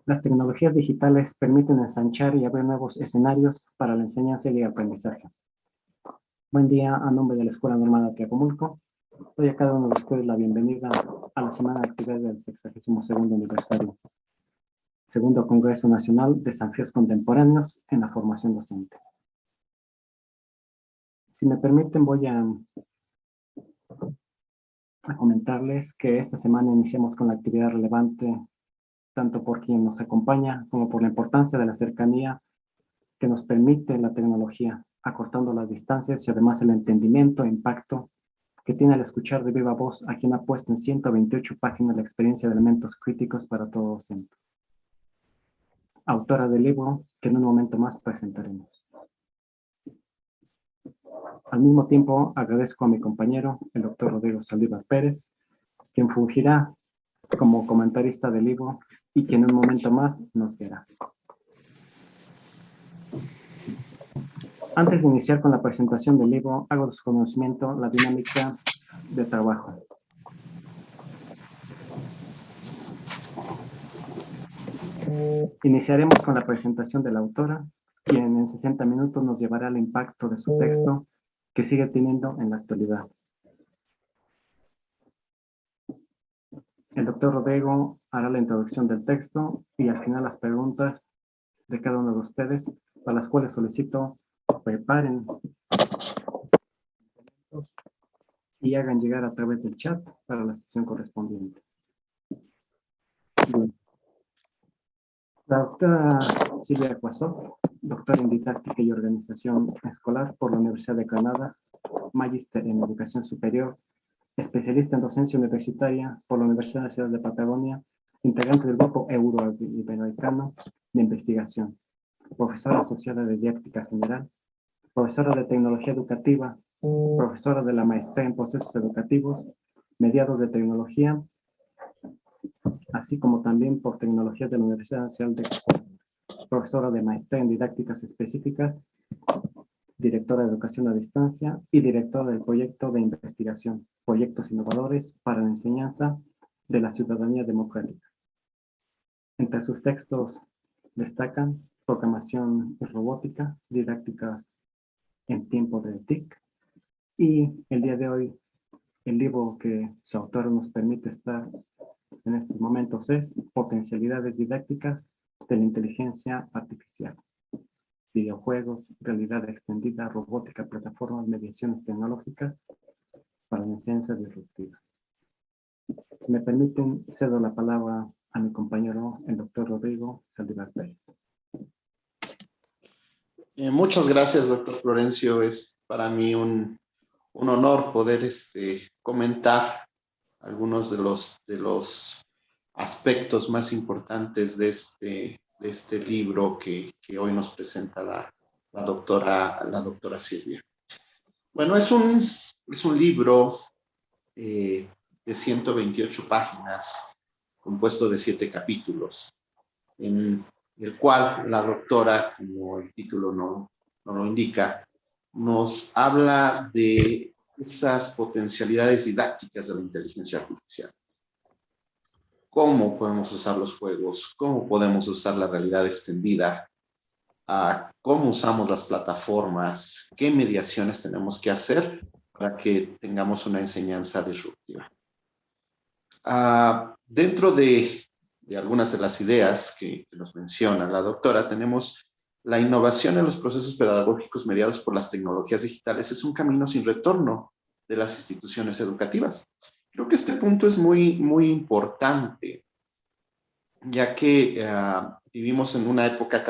Las tecnologías digitales permiten ensanchar y abrir nuevos escenarios para la enseñanza y el aprendizaje. Buen día, a nombre de la Escuela Normal de Atlacomulco. Doy a cada uno de ustedes la bienvenida a la Semana de Actividades del 62º aniversario, Segundo Congreso Nacional de Desafíos Contemporáneos en la Formación Docente. Si me permiten, voy a comentarles que esta semana iniciamos con la actividad relevante, tanto por quien nos acompaña como por la importancia de la cercanía que nos permite la tecnología, acortando las distancias y además el entendimiento e impacto que tiene al escuchar de viva voz a quien ha puesto en 128 páginas la experiencia de elementos críticos para todo docente. Autora del libro que en un momento más presentaremos. Al mismo tiempo, agradezco a mi compañero, el doctor Rodrigo Saldívar Pérez, quien fungirá como comentarista del libro y quien en un momento más nos guiará. Antes de iniciar con la presentación del libro, hago de su conocimiento la dinámica de trabajo. Iniciaremos con la presentación de la autora, quien en 60 minutos nos llevará al impacto de su texto que sigue teniendo en la actualidad. El doctor Rodrigo hará la introducción del texto y al final las preguntas de cada uno de ustedes, para las cuales solicito preparen y hagan llegar a través del chat para la sesión correspondiente. Bien. La doctora Silvia Cuasot, doctora en Didáctica y Organización Escolar por la Universidad de Granada, magíster en Educación Superior, especialista en docencia universitaria por la Universidad Nacional de Patagonia, integrante del grupo Euro-Iberoamericano de Investigación, profesora asociada de Didáctica General, profesora de Tecnología Educativa, profesora de la Maestría en Procesos Educativos, Mediados de Tecnología, así como también por Tecnología de la Universidad Nacional de Colombia, profesora de Maestría en Didácticas Específicas, directora de Educación a Distancia y directora del proyecto de investigación, Proyectos Innovadores para la Enseñanza de la Ciudadanía Democrática. Entre sus textos destacan Programación y Robótica, Didácticas en Tiempo de TIC, y el día de hoy el libro que su autor nos permite estar en estos momentos es Potencialidades Didácticas de la Inteligencia Artificial. Videojuegos, realidad extendida, robótica, plataformas, mediaciones tecnológicas para la enseñanza disruptiva. Si me permiten, cedo la palabra a mi compañero, el doctor Rodrigo Saldívar Pérez. Muchas gracias, doctor Florencio. Es para mí un honor poder comentar algunos de los aspectos más importantes de este libro que hoy nos presenta la doctora Silvia. Bueno, es un libro de 128 páginas, compuesto de 7 capítulos, en el cual la doctora, como el título no lo indica, nos habla de esas potencialidades didácticas de la inteligencia artificial. Cómo podemos usar los juegos, cómo podemos usar la realidad extendida, cómo usamos las plataformas, qué mediaciones tenemos que hacer para que tengamos una enseñanza disruptiva. Dentro de algunas de las ideas que nos menciona la doctora, tenemos la innovación en los procesos pedagógicos mediados por las tecnologías digitales es un camino sin retorno de las instituciones educativas. Creo que este punto es muy, muy importante, ya que vivimos en una época,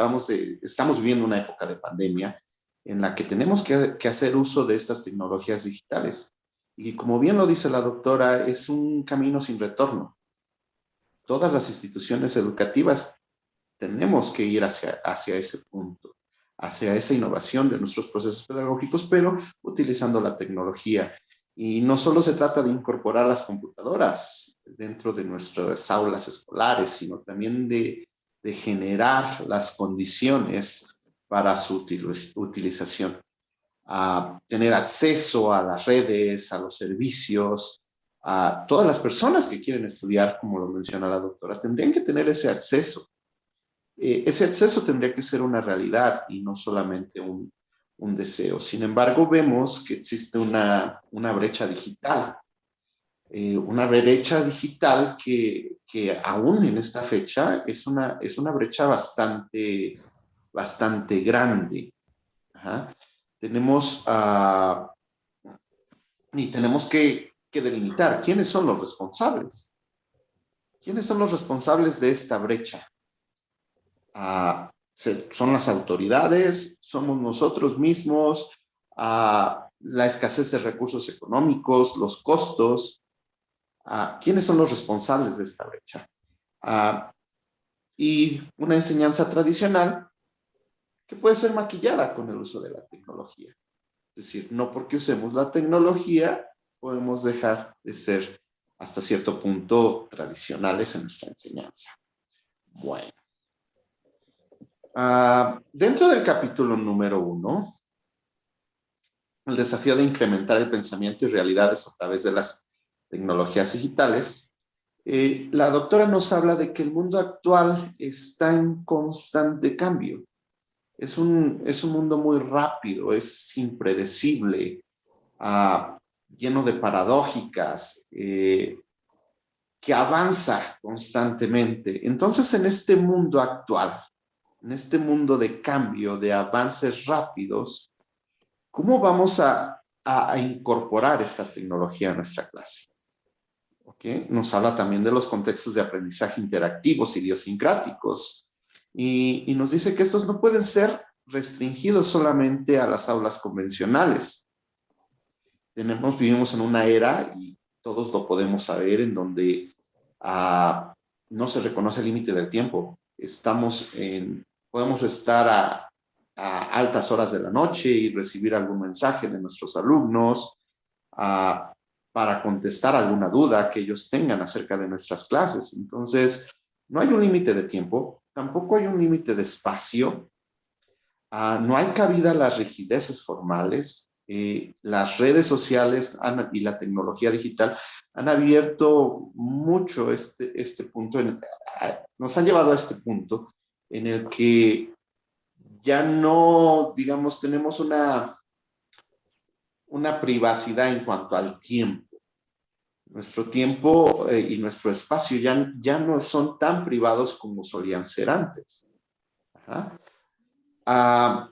estamos viviendo una época de pandemia en la que tenemos que hacer uso de estas tecnologías digitales. Y como bien lo dice la doctora, es un camino sin retorno. Todas las instituciones educativas tenemos que ir hacia ese punto, hacia esa innovación de nuestros procesos pedagógicos, pero utilizando la tecnología. Y no solo se trata de incorporar las computadoras dentro de nuestras aulas escolares, sino también de generar las condiciones para su utilización. A tener acceso a las redes, a los servicios, a todas las personas que quieren estudiar, como lo menciona la doctora, tendrían que tener ese acceso. Ese acceso tendría que ser una realidad y no solamente un deseo. Sin embargo, vemos que existe una brecha digital. Una brecha digital que aún en esta fecha es una brecha bastante grande. Ajá. Tenemos que delimitar quiénes son los responsables. ¿Quiénes son los responsables de esta brecha? Son las autoridades, somos nosotros mismos, la escasez de recursos económicos, los costos. ¿Quiénes son los responsables de esta brecha? Y una enseñanza tradicional que puede ser maquillada con el uso de la tecnología. Es decir, no porque usemos la tecnología podemos dejar de ser hasta cierto punto tradicionales en nuestra enseñanza. Bueno. Dentro del capítulo número 1, el desafío de incrementar el pensamiento y realidades a través de las tecnologías digitales, la doctora nos habla de que el mundo actual está en constante cambio. Es un mundo muy rápido, es impredecible, lleno de paradójicas, que avanza constantemente. Entonces, en este mundo actual, en este mundo de cambio, de avances rápidos, ¿cómo vamos a incorporar esta tecnología a nuestra clase? ¿Okay? Nos habla también de los contextos de aprendizaje interactivos, idiosincráticos, y nos dice que estos no pueden ser restringidos solamente a las aulas convencionales. Vivimos en una era, y todos lo podemos saber, en donde no se reconoce el límite del tiempo. Podemos estar a altas horas de la noche y recibir algún mensaje de nuestros alumnos para contestar alguna duda que ellos tengan acerca de nuestras clases. Entonces, no hay un límite de tiempo, tampoco hay un límite de espacio, no hay cabida a las rigideces formales. Las redes sociales y la tecnología digital han abierto mucho este punto, nos han llevado a este punto en el que ya no, digamos, tenemos una privacidad en cuanto al tiempo. Nuestro tiempo y nuestro espacio ya no son tan privados como solían ser antes. Ajá.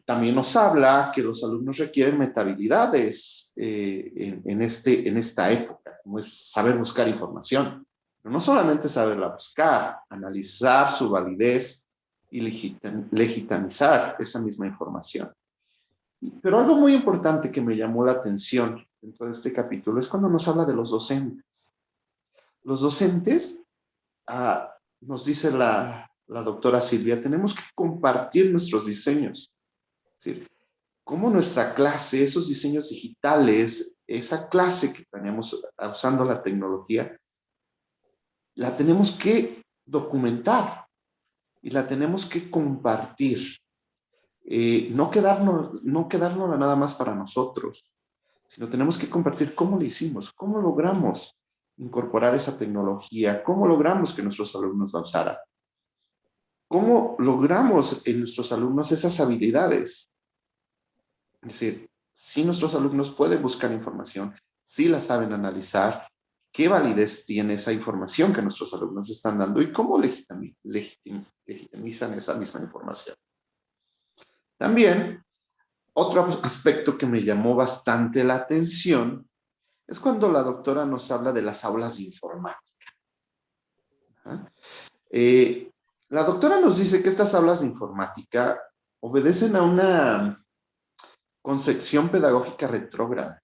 También nos habla que los alumnos requieren metahabilidades en esta época, como es saber buscar información. Pero no solamente saberla buscar, analizar su validez y legitimizar esa misma información. Pero algo muy importante que me llamó la atención dentro de este capítulo es cuando nos habla de los docentes. Los docentes, nos dice la doctora Silvia, tenemos que compartir nuestros diseños. Es decir, cómo nuestra clase, esos diseños digitales, esa clase que tenemos usando la tecnología, la tenemos que documentar y la tenemos que compartir. No quedarnos nada más para nosotros, sino tenemos que compartir cómo lo hicimos, cómo logramos incorporar esa tecnología, cómo logramos que nuestros alumnos la usaran, cómo logramos en nuestros alumnos esas habilidades. Es decir, si nuestros alumnos pueden buscar información, si la saben analizar, qué validez tiene esa información que nuestros alumnos están dando y cómo legitimizan esa misma información. También, otro aspecto que me llamó bastante la atención es cuando la doctora nos habla de las aulas de informática. La doctora nos dice que estas aulas de informática obedecen a una concepción pedagógica retrógrada,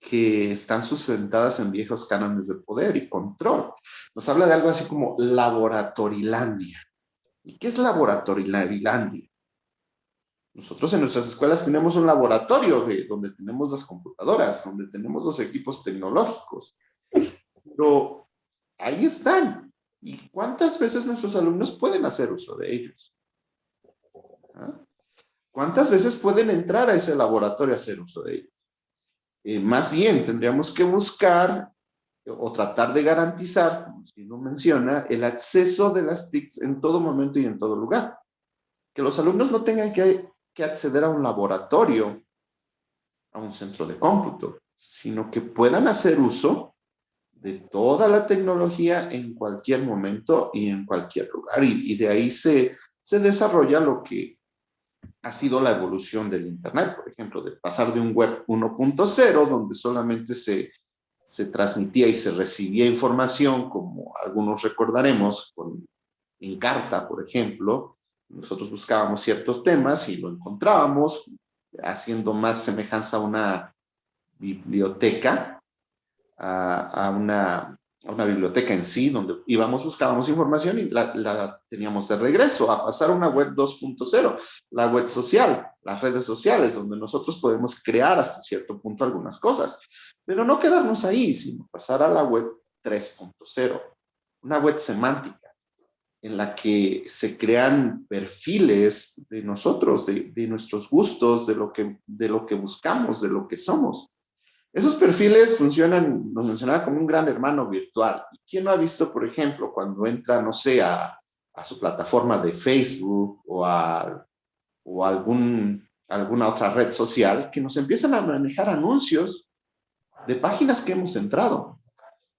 que están sustentadas en viejos cánones de poder y control. Nos habla de algo así como laboratorilandia. ¿Y qué es laboratorilandia? Nosotros en nuestras escuelas tenemos un laboratorio donde tenemos las computadoras, donde tenemos los equipos tecnológicos, Pero ahí están. ¿Y cuántas veces nuestros alumnos pueden hacer uso de ellos? ¿Ah? ¿Cuántas veces pueden entrar a ese laboratorio a hacer uso de ellos? Más bien, tendríamos que buscar o tratar de garantizar, como si lo menciona, el acceso de las TICs en todo momento y en todo lugar. Que los alumnos no tengan que acceder a un laboratorio, a un centro de cómputo, sino que puedan hacer uso de toda la tecnología en cualquier momento y en cualquier lugar. Y de ahí se desarrolla lo que ha sido la evolución del Internet, por ejemplo, de pasar de un web 1.0, donde solamente se transmitía y se recibía información, como algunos recordaremos, en carta, por ejemplo. Nosotros buscábamos ciertos temas y lo encontrábamos, haciendo más semejanza a una biblioteca, a una biblioteca en sí, donde íbamos, buscábamos información y la teníamos de regreso, a pasar a una web 2.0, la web social, las redes sociales, donde nosotros podemos crear hasta cierto punto algunas cosas, pero no quedarnos ahí, sino pasar a la web 3.0, una web semántica, en la que se crean perfiles de nosotros, de nuestros gustos, de lo que buscamos, de lo que somos. Esos perfiles funcionan, nos mencionaba, como un gran hermano virtual. ¿Y quién no ha visto, por ejemplo, cuando entra, no sé, a su plataforma de Facebook o alguna otra red social, que nos empiezan a manejar anuncios de páginas que hemos entrado?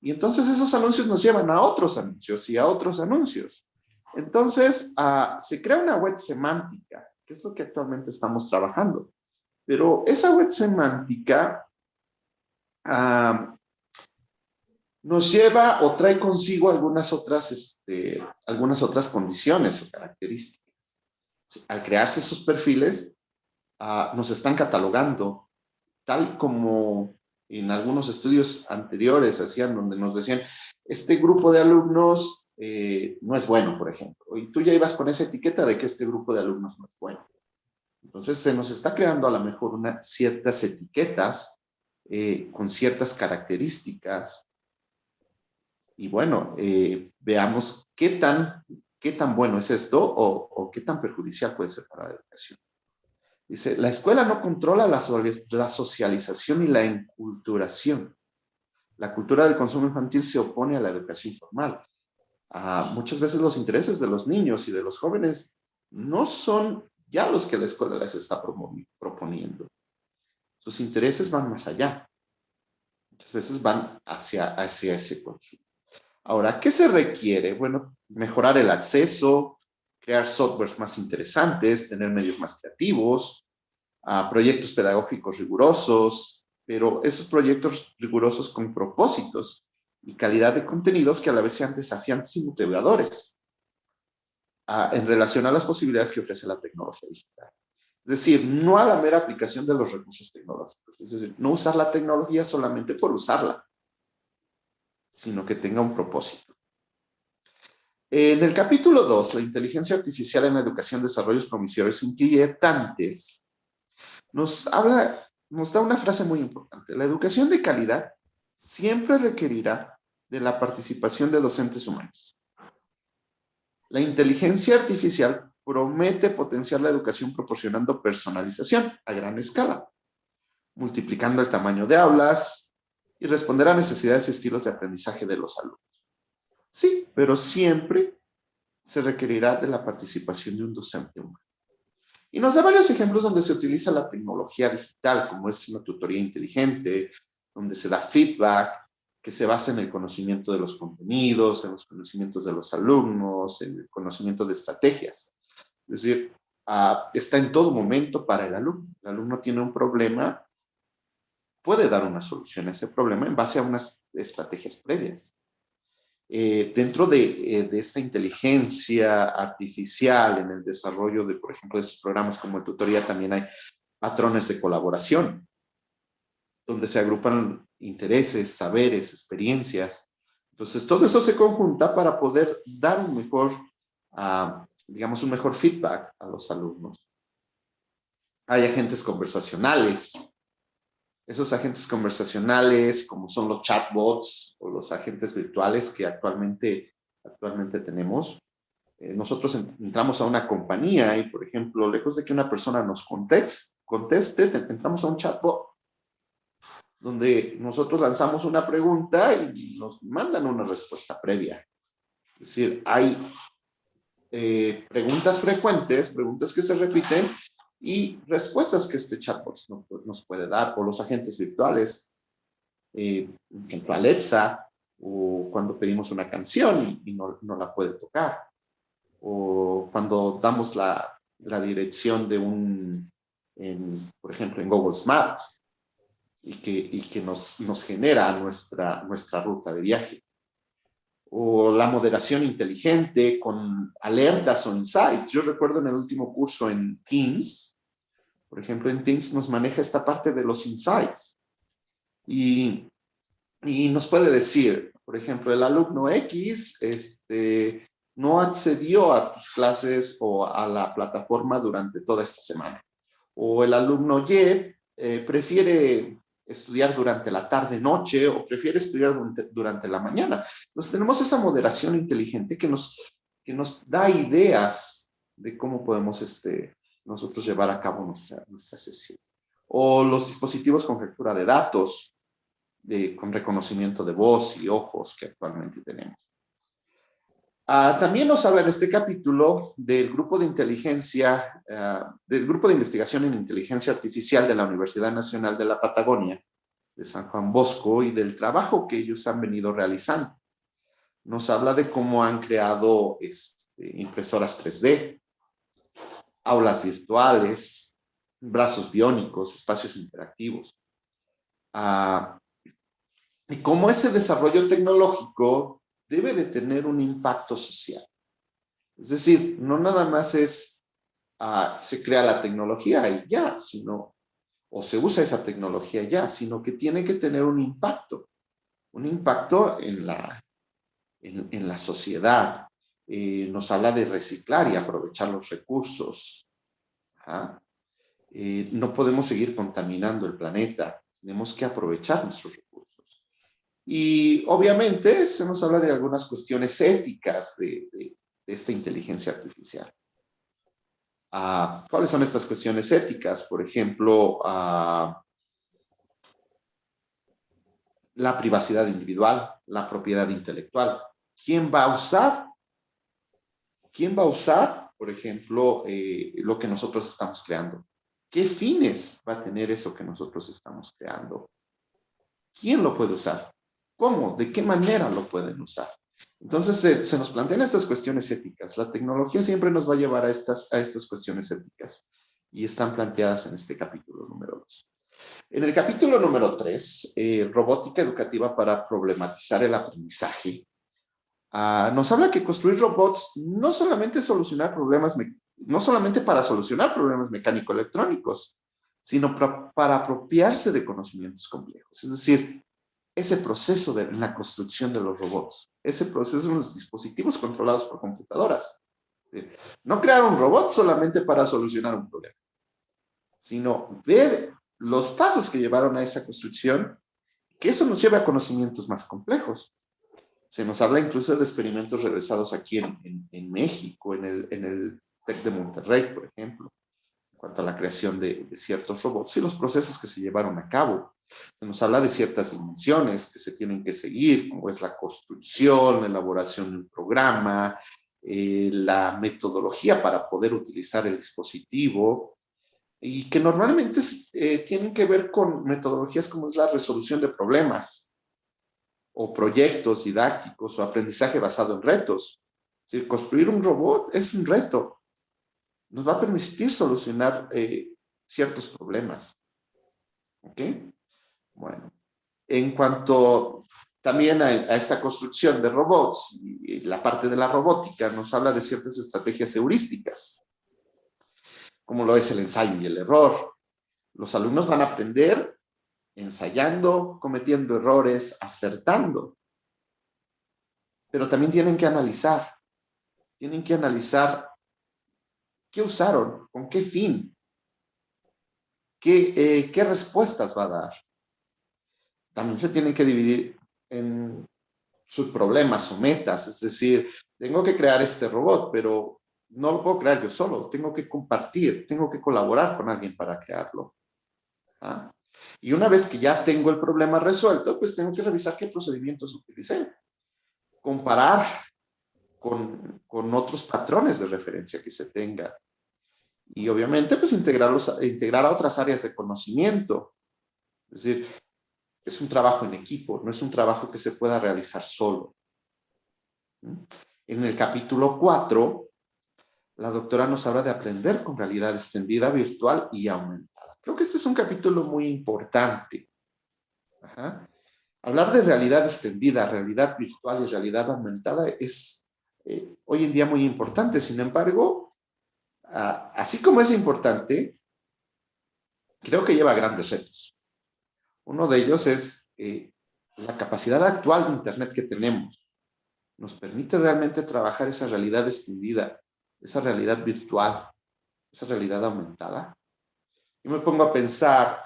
Y entonces esos anuncios nos llevan a otros anuncios y a otros anuncios. Entonces, se crea una web semántica, que es lo que actualmente estamos trabajando. Pero esa web semántica nos lleva o trae consigo algunas otras condiciones o características. Al crearse esos perfiles, nos están catalogando, tal como en algunos estudios anteriores hacían, donde nos decían, este grupo de alumnos no es bueno, por ejemplo, y tú ya ibas con esa etiqueta de que este grupo de alumnos no es bueno. Entonces se nos está creando a lo mejor ciertas etiquetas con ciertas características. Y bueno, veamos qué tan bueno es esto o qué tan perjudicial puede ser para la educación. Dice, la escuela no controla la socialización y la enculturación. La cultura del consumo infantil se opone a la educación formal. Muchas veces los intereses de los niños y de los jóvenes no son ya los que la escuela les está proponiendo. Sus intereses van más allá. Muchas veces van hacia ese consumo. Ahora, ¿qué se requiere? Bueno, mejorar el acceso, crear softwares más interesantes, tener medios más creativos, proyectos pedagógicos rigurosos, pero esos proyectos rigurosos con propósitos y calidad de contenidos que a la vez sean desafiantes y motivadores en relación a las posibilidades que ofrece la tecnología digital. Es decir, no a la mera aplicación de los recursos tecnológicos, es decir, no usar la tecnología solamente por usarla, sino que tenga un propósito. En el capítulo 2, la inteligencia artificial en la educación, desarrollos promisorios inquietantes, nos da una frase muy importante. La educación de calidad siempre requerirá de la participación de docentes humanos. La inteligencia artificial promete potenciar la educación proporcionando personalización a gran escala, multiplicando el tamaño de aulas y responder a necesidades y estilos de aprendizaje de los alumnos. Sí, pero siempre se requerirá de la participación de un docente humano. Y nos da varios ejemplos donde se utiliza la tecnología digital, como es una tutoría inteligente, donde se da feedback, que se basa en el conocimiento de los contenidos, en los conocimientos de los alumnos, en el conocimiento de estrategias. Es decir, está en todo momento para el alumno. El alumno tiene un problema, puede dar una solución a ese problema en base a unas estrategias previas. Dentro de esta inteligencia artificial en el desarrollo de, por ejemplo, de estos programas como el tutoría, también hay patrones de colaboración, donde se agrupan intereses, saberes, experiencias. Entonces, todo eso se conjunta para poder dar un mejor, digamos, un mejor feedback a los alumnos. Hay agentes conversacionales, esos agentes conversacionales, como son los chatbots o los agentes virtuales que actualmente tenemos. Nosotros entramos a una compañía y, por ejemplo, lejos de que una persona nos conteste, entramos a un chatbot donde nosotros lanzamos una pregunta y nos mandan una respuesta previa. Es decir, hay preguntas frecuentes, preguntas que se repiten y respuestas que este chatbot nos puede dar, o los agentes virtuales, por ejemplo, Alexa, o cuando pedimos una canción y no la puede tocar, o cuando damos la dirección de por ejemplo, en Google Maps, y que nos genera nuestra ruta de viaje. O la moderación inteligente con alertas o insights. Yo recuerdo en el último curso en Teams, por ejemplo, en Teams nos maneja esta parte de los insights. Y nos puede decir, por ejemplo, el alumno X no accedió a tus clases o a la plataforma durante toda esta semana. O el alumno Y prefiere estudiar durante la tarde-noche o prefiere estudiar durante la mañana. Entonces tenemos esa moderación inteligente que nos da ideas de cómo podemos nosotros llevar a cabo nuestra sesión. O los dispositivos con lectura de datos, con reconocimiento de voz y ojos que actualmente tenemos. También nos habla en este capítulo del grupo de inteligencia, del grupo de investigación en inteligencia artificial de la Universidad Nacional de la Patagonia, de San Juan Bosco, y del trabajo que ellos han venido realizando. Nos habla de cómo han creado impresoras 3D, aulas virtuales, brazos biónicos, espacios interactivos. Y cómo ese desarrollo tecnológico debe de tener un impacto social. Es decir, no nada más se crea la tecnología y ya, o se usa esa tecnología ya, sino que tiene que tener un impacto en la sociedad. Nos habla de reciclar y aprovechar los recursos. No podemos seguir contaminando el planeta, tenemos que aprovechar nuestros recursos. Y obviamente se nos habla de algunas cuestiones éticas de esta inteligencia artificial. ¿Cuáles son estas cuestiones éticas? Por ejemplo, la privacidad individual, la propiedad intelectual. ¿Quién va a usar, por ejemplo, lo que nosotros estamos creando? ¿Qué fines va a tener eso que nosotros estamos creando? ¿Quién lo puede usar? ¿Cómo? ¿De qué manera lo pueden usar? Entonces se nos plantean estas cuestiones éticas. La tecnología siempre nos va a llevar a estas cuestiones éticas y están planteadas en este capítulo número 2. En el capítulo número 3, robótica educativa para problematizar el aprendizaje, nos habla que construir robots no solamente para solucionar problemas mecánico-electrónicos, sino para apropiarse de conocimientos complejos. Es decir, ese proceso de la construcción de los robots, ese proceso de los dispositivos controlados por computadoras. No crear un robot solamente para solucionar un problema, sino ver los pasos que llevaron a esa construcción, que eso nos lleva a conocimientos más complejos. Se nos habla incluso de experimentos realizados aquí en México, en el TEC de Monterrey, por ejemplo, en cuanto a la creación de ciertos robots y los procesos que se llevaron a cabo. Se nos habla de ciertas dimensiones que se tienen que seguir, como es la construcción, la elaboración de un programa, la metodología para poder utilizar el dispositivo, y que normalmente tienen que ver con metodologías como es la resolución de problemas, o proyectos didácticos, o aprendizaje basado en retos. Es decir, construir un robot es un reto. Nos va a permitir solucionar ciertos problemas. ¿Ok? Bueno, en cuanto también a esta construcción de robots, y la parte de la robótica nos habla de ciertas estrategias heurísticas, como lo es el ensayo y el error. Los alumnos van a aprender ensayando, cometiendo errores, acertando. Pero también tienen que analizar qué usaron, con qué fin, qué respuestas va a dar. también se tienen que dividir en subproblemas o metas. Es decir, tengo que crear este robot, pero no lo puedo crear yo solo. Tengo que compartir, tengo que colaborar con alguien para crearlo. ¿Ah? Y una vez que ya tengo el problema resuelto, pues tengo que revisar qué procedimientos utilicé. Comparar con otros patrones de referencia que se tenga. Y obviamente, pues integrar a otras áreas de conocimiento. Es decir, es un trabajo en equipo, no es un trabajo que se pueda realizar solo. En el capítulo 4, la doctora nos habla de aprender con realidad extendida, virtual y aumentada. Creo que este es un capítulo muy importante. Ajá. Hablar de realidad extendida, realidad virtual y realidad aumentada es hoy en día muy importante. Sin embargo, así como es importante, creo que lleva grandes retos. Uno de ellos es la capacidad actual de Internet que tenemos. Nos permite realmente trabajar esa realidad extendida, esa realidad virtual, esa realidad aumentada. Yo me pongo a pensar,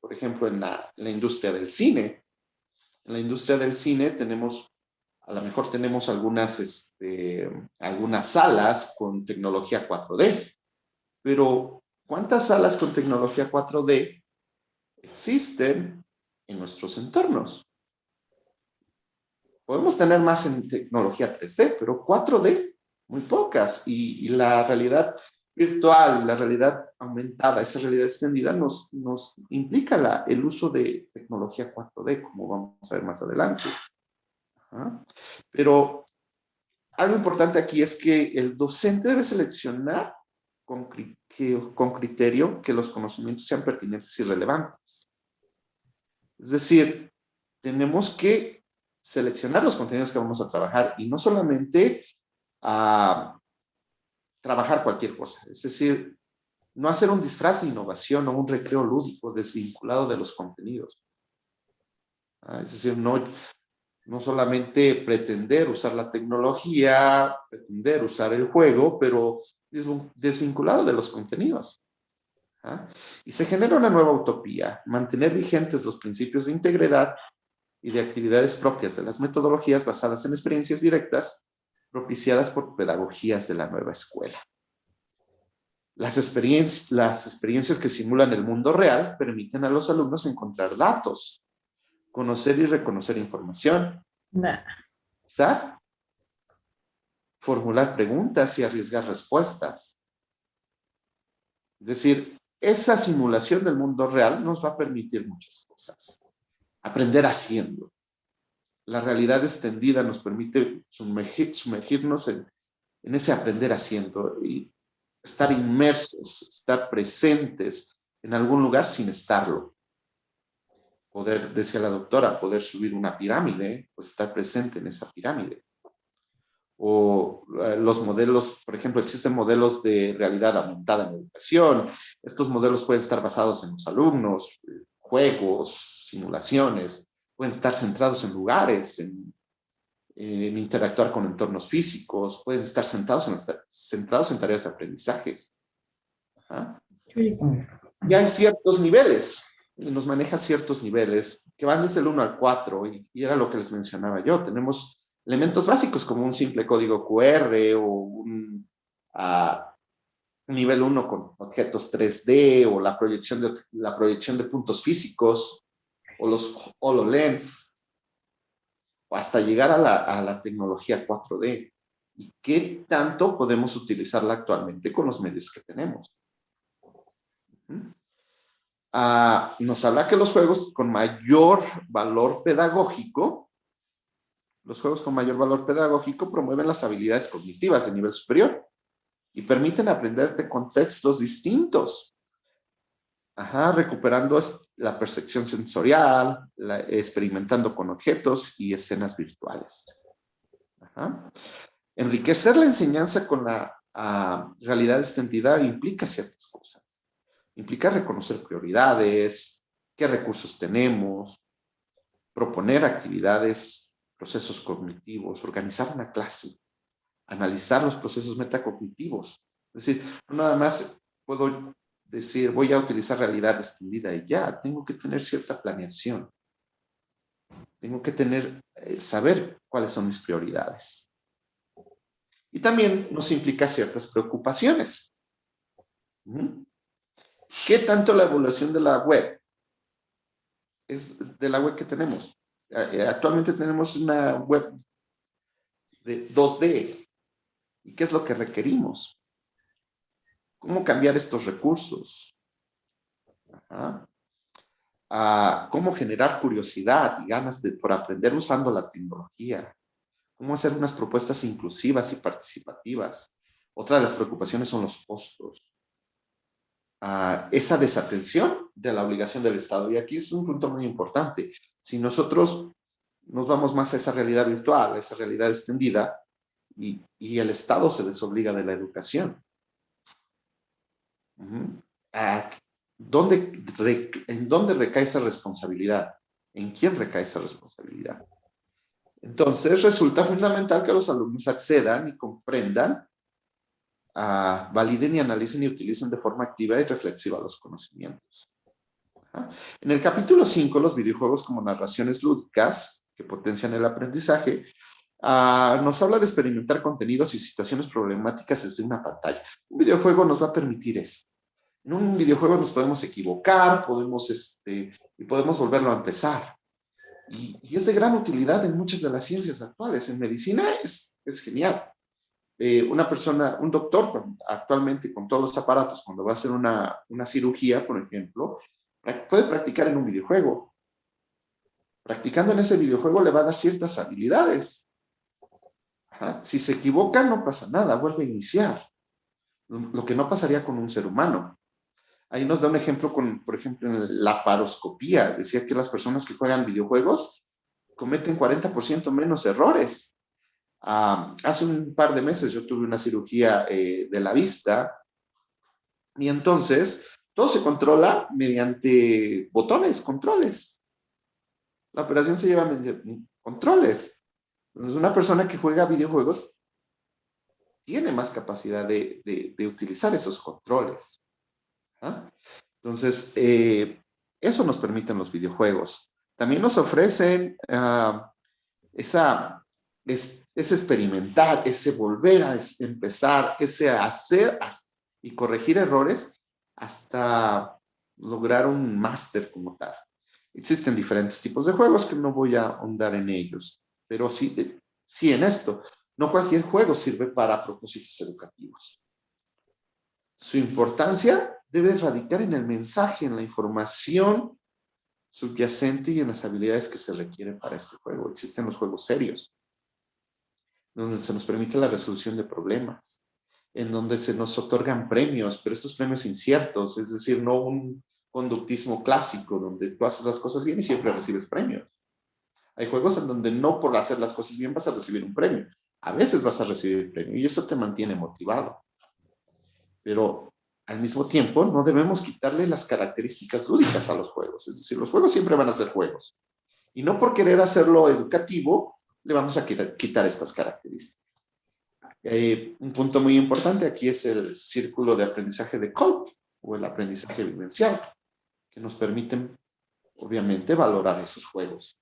por ejemplo, en la industria del cine. En la industria del cine a lo mejor tenemos algunas salas con tecnología 4D, pero ¿cuántas salas con tecnología 4D existen en nuestros entornos? Podemos tener más en tecnología 3D, pero 4D, muy pocas. Y la realidad virtual, la realidad aumentada, esa realidad extendida nos implica el uso de tecnología 4D, como vamos a ver más adelante. ¿Ah? Pero algo importante aquí es que el docente debe seleccionar con criterio que los conocimientos sean pertinentes y relevantes. Es decir, tenemos que seleccionar los contenidos que vamos a trabajar y no solamente a trabajar cualquier cosa. Es decir, no hacer un disfraz de innovación o un recreo lúdico desvinculado de los contenidos. Es decir, no solamente pretender usar la tecnología, pretender usar el juego, pero desvinculado de los contenidos. Y se genera una nueva utopía, mantener vigentes los principios de integridad y de actividades propias de las metodologías basadas en experiencias directas propiciadas por pedagogías de la nueva escuela. Las experiencias que simulan el mundo real permiten a los alumnos encontrar datos, conocer y reconocer información, pensar, formular preguntas y arriesgar respuestas. Es decir, esa simulación del mundo real nos va a permitir muchas cosas. Aprender haciendo. La realidad extendida nos permite sumergirnos en ese aprender haciendo y estar inmersos, estar presentes en algún lugar sin estarlo. Poder, decía la doctora, poder subir una pirámide, pues estar presente en esa pirámide. O los modelos, por ejemplo, existen modelos de realidad aumentada en educación. Estos modelos pueden estar basados en los alumnos, juegos, simulaciones, pueden estar centrados en lugares, en interactuar con entornos físicos, pueden estar centrados en tareas de aprendizajes. Sí. Y hay ciertos niveles, y nos maneja ciertos niveles que van desde el 1 al 4, y era lo que les mencionaba yo. Tenemos elementos básicos como un simple código QR o un nivel 1 con objetos 3D o la proyección de puntos físicos o los HoloLens, o hasta llegar a la tecnología 4D. ¿Y qué tanto podemos utilizarla actualmente con los medios que tenemos? Nos habla que los juegos con mayor valor pedagógico promueven las habilidades cognitivas de nivel superior y permiten aprender de contextos distintos. Recuperando la percepción sensorial, experimentando con objetos y escenas virtuales. Enriquecer la enseñanza con la realidad extendida implica ciertas cosas. Implica reconocer prioridades, qué recursos tenemos, proponer actividades, procesos cognitivos, organizar una clase, analizar los procesos metacognitivos. Es decir, no nada más puedo decir, voy a utilizar realidad extendida y ya, tengo que tener cierta planeación. Tengo que saber cuáles son mis prioridades. Y también nos implica ciertas preocupaciones. ¿Qué tanto la evolución de la web es de la web que tenemos? Actualmente tenemos una web de 2D. ¿Y qué es lo que requerimos? ¿Cómo cambiar estos recursos? Ajá. Cómo generar curiosidad y ganas por aprender usando la tecnología. Cómo hacer unas propuestas inclusivas y participativas. Otra de las preocupaciones son los costos. Esa desatención de la obligación del Estado. Y aquí es un punto muy importante. Si nosotros nos vamos más a esa realidad virtual, a esa realidad extendida, y el Estado se desobliga de la educación. ¿En dónde recae esa responsabilidad? ¿En quién recae esa responsabilidad? Entonces, resulta fundamental que los alumnos accedan y comprendan, validen y analicen y utilicen de forma activa y reflexiva los conocimientos. En el capítulo 5, los videojuegos como narraciones lúdicas que potencian el aprendizaje, nos habla de experimentar contenidos y situaciones problemáticas desde una pantalla. Un videojuego nos va a permitir eso. En un videojuego nos podemos equivocar, y podemos volverlo a empezar. Y es de gran utilidad en muchas de las ciencias actuales. En medicina es genial. Un doctor actualmente con todos los aparatos, cuando va a hacer una cirugía, por ejemplo, puede practicar en un videojuego. Practicando en ese videojuego le va a dar ciertas habilidades. Si se equivoca, no pasa nada, vuelve a iniciar. Lo que no pasaría con un ser humano. Ahí nos da un ejemplo por ejemplo, en la paroscopía. Decía que las personas que juegan videojuegos cometen 40% menos errores. Hace un par de meses yo tuve una cirugía de la vista y entonces todo se controla mediante botones, controles. La operación se lleva mediante controles. Entonces, una persona que juega videojuegos tiene más capacidad de utilizar esos controles. Entonces, eso nos permiten los videojuegos. También nos ofrecen ese experimentar, ese volver a empezar, ese hacer y corregir errores hasta lograr un máster como tal. Existen diferentes tipos de juegos que no voy a ahondar en ellos, pero sí en esto. No cualquier juego sirve para propósitos educativos. Su importancia debe radicar en el mensaje, en la información subyacente y en las habilidades que se requieren para este juego. Existen los juegos serios, donde se nos permite la resolución de problemas, en donde se nos otorgan premios, pero estos premios inciertos, es decir, no un conductismo clásico, donde tú haces las cosas bien y siempre recibes premios. Hay juegos en donde no por hacer las cosas bien vas a recibir un premio. A veces vas a recibir premio y eso te mantiene motivado. Pero al mismo tiempo no debemos quitarle las características lúdicas a los juegos. Es decir, los juegos siempre van a ser juegos. Y no por querer hacerlo educativo, le vamos a quitar estas características. Un punto muy importante aquí es el círculo de aprendizaje de Kolb o el aprendizaje vivencial, que nos permiten, obviamente, valorar esos juegos.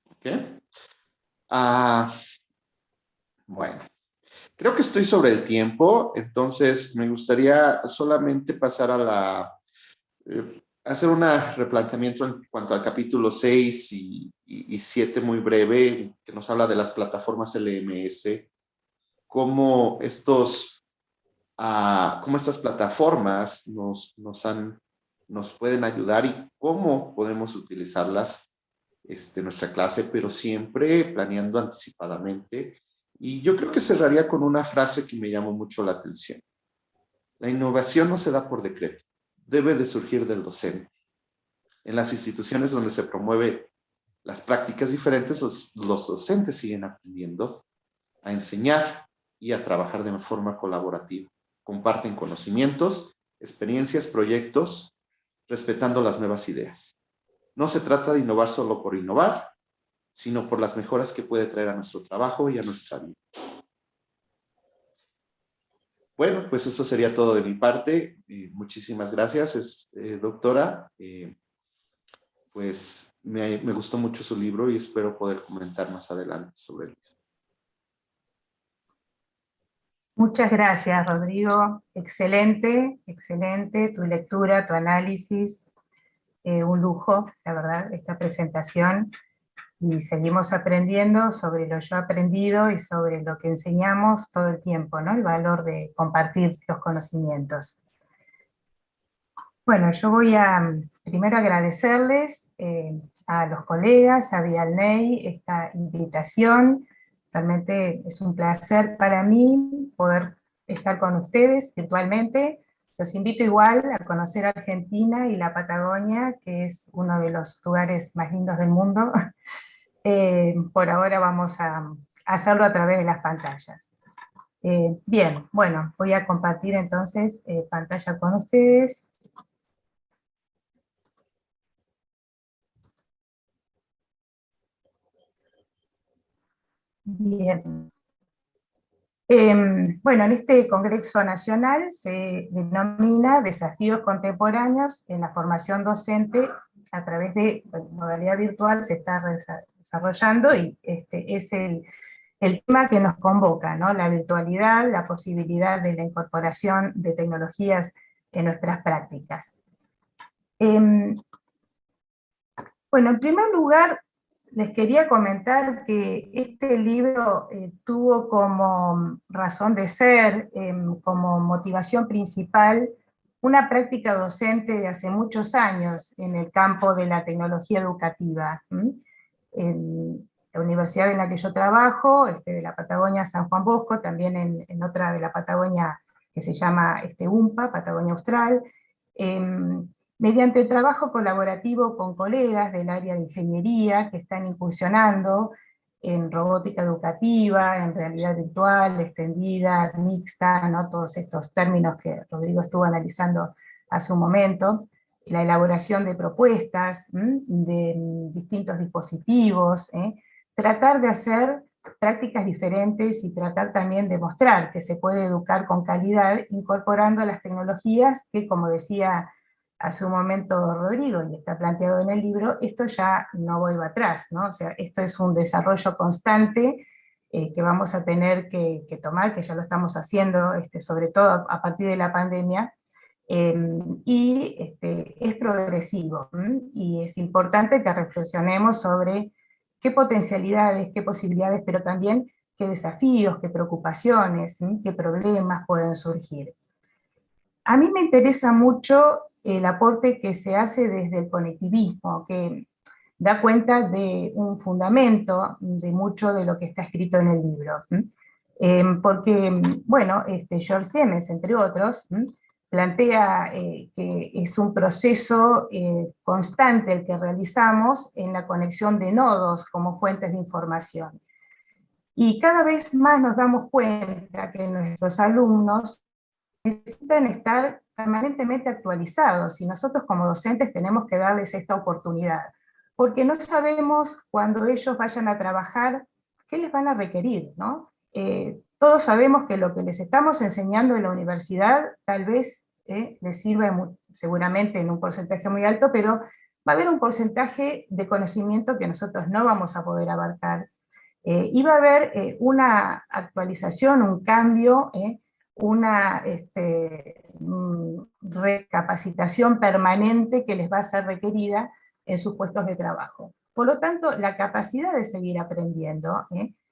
¿Okay? Bueno, creo que estoy sobre el tiempo, entonces me gustaría solamente pasar hacer un replanteamiento en cuanto al capítulo 6 y 7 muy breve, que nos habla de las plataformas LMS, cómo estas plataformas nos pueden ayudar y cómo podemos utilizarlas en nuestra clase, pero siempre planeando anticipadamente. Y yo creo que cerraría con una frase que me llamó mucho la atención. La innovación no se da por decreto, debe de surgir del docente. En las instituciones donde se promueven las prácticas diferentes, los docentes siguen aprendiendo a enseñar y a trabajar de forma colaborativa. Comparten conocimientos, experiencias, proyectos, respetando las nuevas ideas. No se trata de innovar solo por innovar, sino por las mejoras que puede traer a nuestro trabajo y a nuestra vida. Bueno, pues eso sería todo de mi parte. Muchísimas gracias, doctora. pues me gustó mucho su libro y espero poder comentar más adelante sobre él. Muchas gracias, Rodrigo. Excelente, excelente tu lectura, tu análisis. Un lujo, la verdad, esta presentación. Y seguimos aprendiendo sobre lo yo aprendido y sobre lo que enseñamos todo el tiempo, ¿no? El valor de compartir los conocimientos. Bueno, yo voy a primero agradecerles a los colegas, a Vialney, esta invitación. Realmente es un placer para mí poder estar con ustedes virtualmente. Los invito igual a conocer Argentina y la Patagonia, que es uno de los lugares más lindos del mundo. Por ahora vamos a hacerlo a través de las pantallas. Bien, bueno, voy a compartir entonces pantalla con ustedes. Bien. Bueno, en este Congreso Nacional se denomina Desafíos Contemporáneos en la Formación Docente a través de modalidad virtual, se está desarrollando y es el tema que nos convoca, ¿no? La virtualidad, la posibilidad de la incorporación de tecnologías en nuestras prácticas. Bueno, en primer lugar, les quería comentar que este libro tuvo como razón de ser, como motivación principal, una práctica docente de hace muchos años en el campo de la tecnología educativa. En la universidad en la que yo trabajo, de la Patagonia San Juan Bosco, también en otra de la Patagonia que se llama UMPA, Patagonia Austral, mediante trabajo colaborativo con colegas del área de ingeniería que están incursionando en robótica educativa, en realidad virtual, extendida, mixta, ¿no? Todos estos términos que Rodrigo estuvo analizando hace un momento, la elaboración de propuestas, de distintos dispositivos, tratar de hacer prácticas diferentes y tratar también de mostrar que se puede educar con calidad incorporando las tecnologías que, como decía hace un momento Rodrigo, y está planteado en el libro, esto ya no vuelve atrás, ¿no? O sea, esto es un desarrollo constante que vamos a tener que tomar, que ya lo estamos haciendo, sobre todo a partir de la pandemia, y es progresivo, y es importante que reflexionemos sobre qué potencialidades, qué posibilidades, pero también qué desafíos, qué preocupaciones, qué problemas pueden surgir. A mí me interesa mucho el aporte que se hace desde el conectivismo, que da cuenta de un fundamento de mucho de lo que está escrito en el libro. Porque, bueno, George Siemens, entre otros, plantea que es un proceso constante el que realizamos en la conexión de nodos como fuentes de información. Y cada vez más nos damos cuenta que nuestros alumnos necesitan estar permanentemente actualizados, y nosotros como docentes tenemos que darles esta oportunidad, porque no sabemos cuando ellos vayan a trabajar qué les van a requerir, ¿no? Todos sabemos que lo que les estamos enseñando en la universidad tal vez les sirve seguramente en un porcentaje muy alto, pero va a haber un porcentaje de conocimiento que nosotros no vamos a poder abarcar, y va a haber una actualización, un cambio, una recapacitación permanente que les va a ser requerida en sus puestos de trabajo. Por lo tanto, la capacidad de seguir aprendiendo,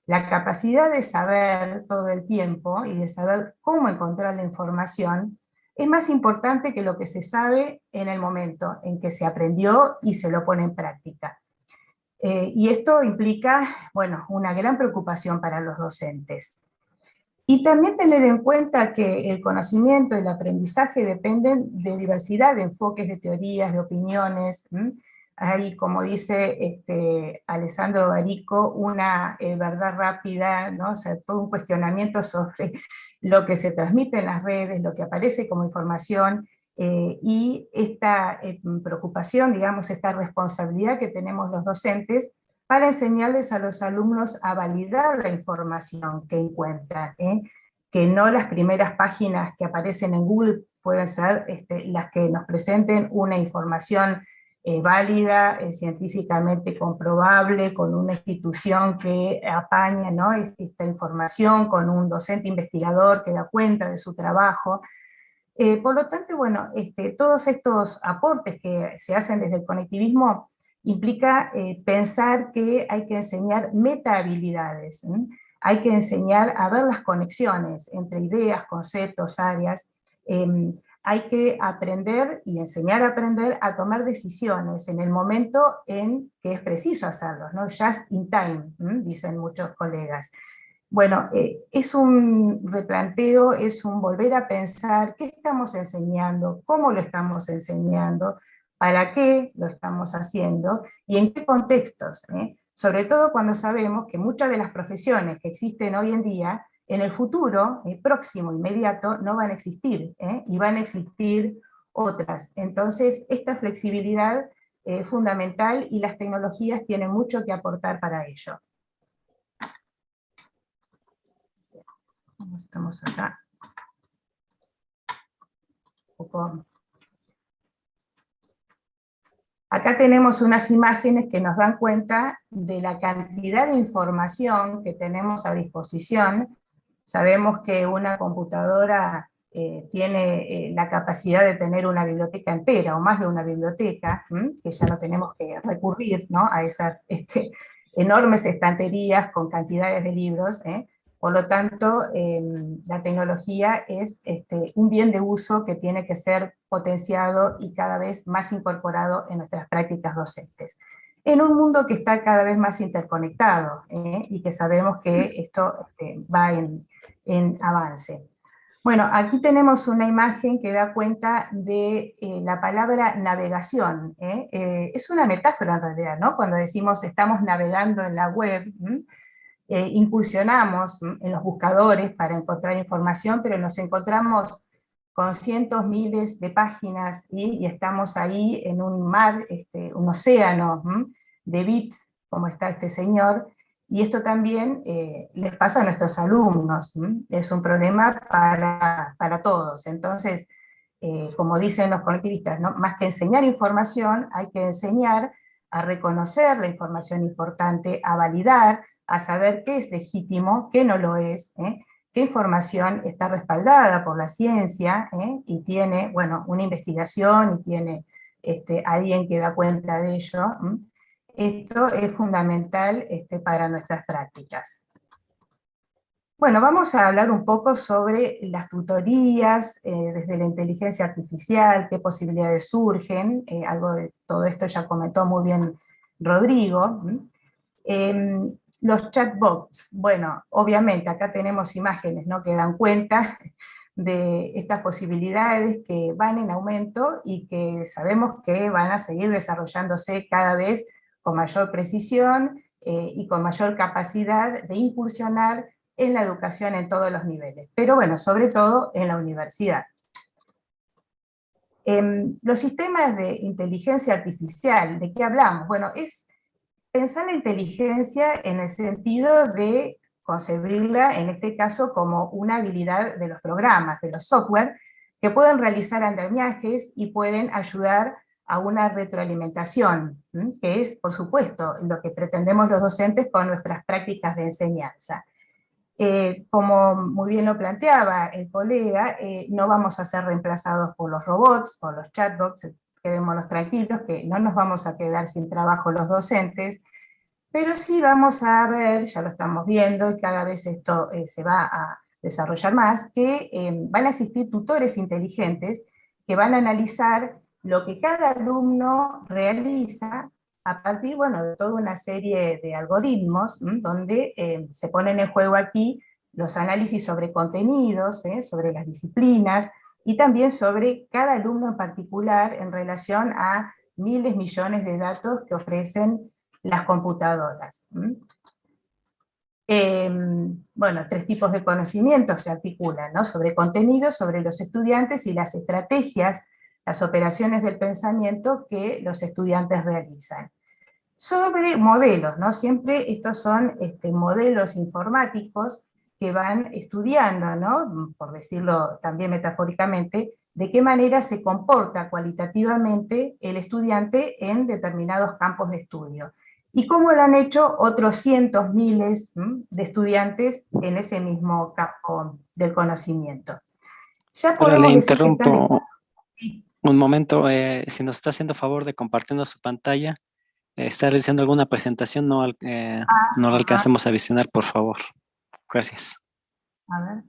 la capacidad de saber todo el tiempo y de saber cómo encontrar la información, es más importante que lo que se sabe en el momento en que se aprendió y se lo pone en práctica. Y esto implica, bueno, una gran preocupación para los docentes. Y también tener en cuenta que el conocimiento y el aprendizaje dependen de diversidad de enfoques, de teorías, de opiniones. Hay, como dice Alessandro Barico, una verdad rápida, ¿no? O sea, todo un cuestionamiento sobre lo que se transmite en las redes, lo que aparece como información, y esta preocupación, digamos, esta responsabilidad que tenemos los docentes para enseñarles a los alumnos a validar la información que encuentran, que no las primeras páginas que aparecen en Google pueden ser las que nos presenten una información válida, científicamente comprobable, con una institución que apaña, ¿no?, esta información, con un docente investigador que da cuenta de su trabajo. Por lo tanto, bueno, todos estos aportes que se hacen desde el conectivismo implica pensar que hay que enseñar metahabilidades, ¿sí? Hay que enseñar a ver las conexiones entre ideas, conceptos, áreas. Hay que aprender y enseñar a aprender a tomar decisiones en el momento en que es preciso hacerlos, ¿no? Just in time, dicen muchos colegas. Bueno, es un replanteo, es un volver a pensar qué estamos enseñando, cómo lo estamos enseñando, para qué lo estamos haciendo y en qué contextos, ¿eh? Sobre todo cuando sabemos que muchas de las profesiones que existen hoy en día, en el futuro, próximo, inmediato, no van a existir, y van a existir otras. Entonces, esta flexibilidad es fundamental y las tecnologías tienen mucho que aportar para ello. Estamos acá. Acá tenemos unas imágenes que nos dan cuenta de la cantidad de información que tenemos a disposición. Sabemos que una computadora tiene la capacidad de tener una biblioteca entera, o más de una biblioteca, que ya no tenemos que recurrir, ¿no?, a esas enormes estanterías con cantidades de libros. Por lo tanto, la tecnología es un bien de uso que tiene que ser potenciado y cada vez más incorporado en nuestras prácticas docentes. En un mundo que está cada vez más interconectado, y que sabemos que esto va en avance. Bueno, aquí tenemos una imagen que da cuenta de la palabra navegación. Es una metáfora en realidad, ¿no? Cuando decimos estamos navegando en la web, incursionamos en los buscadores para encontrar información, pero nos encontramos con cientos, miles de páginas, y estamos ahí en un mar, un océano de bits, como está este señor, y esto también les pasa a nuestros alumnos, es un problema para todos. Entonces, como dicen los conectivistas, ¿no?, más que enseñar información, hay que enseñar a reconocer la información importante, a validar, a saber qué es legítimo, qué no lo es, qué información está respaldada por la ciencia, y tiene, bueno, una investigación, y tiene alguien que da cuenta de ello. Esto es fundamental para nuestras prácticas. Bueno, vamos a hablar un poco sobre las tutorías, desde la inteligencia artificial, qué posibilidades surgen, algo de todo esto ya comentó muy bien Rodrigo. Los chatbots, bueno, obviamente acá tenemos imágenes, ¿no?, que dan cuenta de estas posibilidades que van en aumento y que sabemos que van a seguir desarrollándose cada vez con mayor precisión y con mayor capacidad de incursionar en la educación en todos los niveles, pero bueno, sobre todo en la universidad. Los sistemas de inteligencia artificial, ¿de qué hablamos? Bueno, es pensar la inteligencia en el sentido de concebirla, en este caso, como una habilidad de los programas, de los software, que pueden realizar andamiajes y pueden ayudar a una retroalimentación, que es, por supuesto, lo que pretendemos los docentes con nuestras prácticas de enseñanza. Como muy bien lo planteaba el colega, no vamos a ser reemplazados por los robots, por los chatbots, quedémonos tranquilos, que no nos vamos a quedar sin trabajo los docentes, pero sí vamos a ver, ya lo estamos viendo, y cada vez esto se va a desarrollar más, que van a existir tutores inteligentes que van a analizar lo que cada alumno realiza a partir, bueno, de toda una serie de algoritmos, donde se ponen en juego aquí los análisis sobre contenidos, sobre las disciplinas, y también sobre cada alumno en particular en relación a miles, millones de datos que ofrecen las computadoras. Bueno, 3 tipos de conocimientos se articulan, ¿no?, sobre contenidos, sobre los estudiantes y las estrategias, las operaciones del pensamiento que los estudiantes realizan. Sobre modelos, ¿no? Siempre estos son modelos informáticos que van estudiando, ¿no?, por decirlo también metafóricamente, de qué manera se comporta cualitativamente el estudiante en determinados campos de estudio. Y cómo lo han hecho otros cientos, miles de estudiantes en ese mismo campo del conocimiento. Ya Ahora podemos le decir que están... interrumpo un momento. Si nos está haciendo favor de compartirnos su pantalla, está realizando alguna presentación, no la alcancemos a visionar, por favor. Gracias. A ver,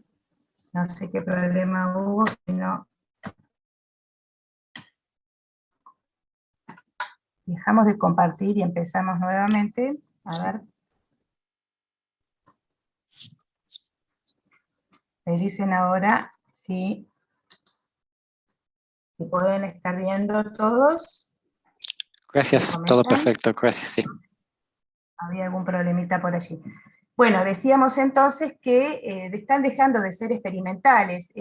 no sé qué problema hubo, no. Dejamos de compartir y empezamos nuevamente. A ver. Me dicen ahora si pueden estar viendo todos. Gracias, todo perfecto, gracias, sí. Había algún problemita por allí. Bueno, decíamos entonces que están dejando de ser experimentales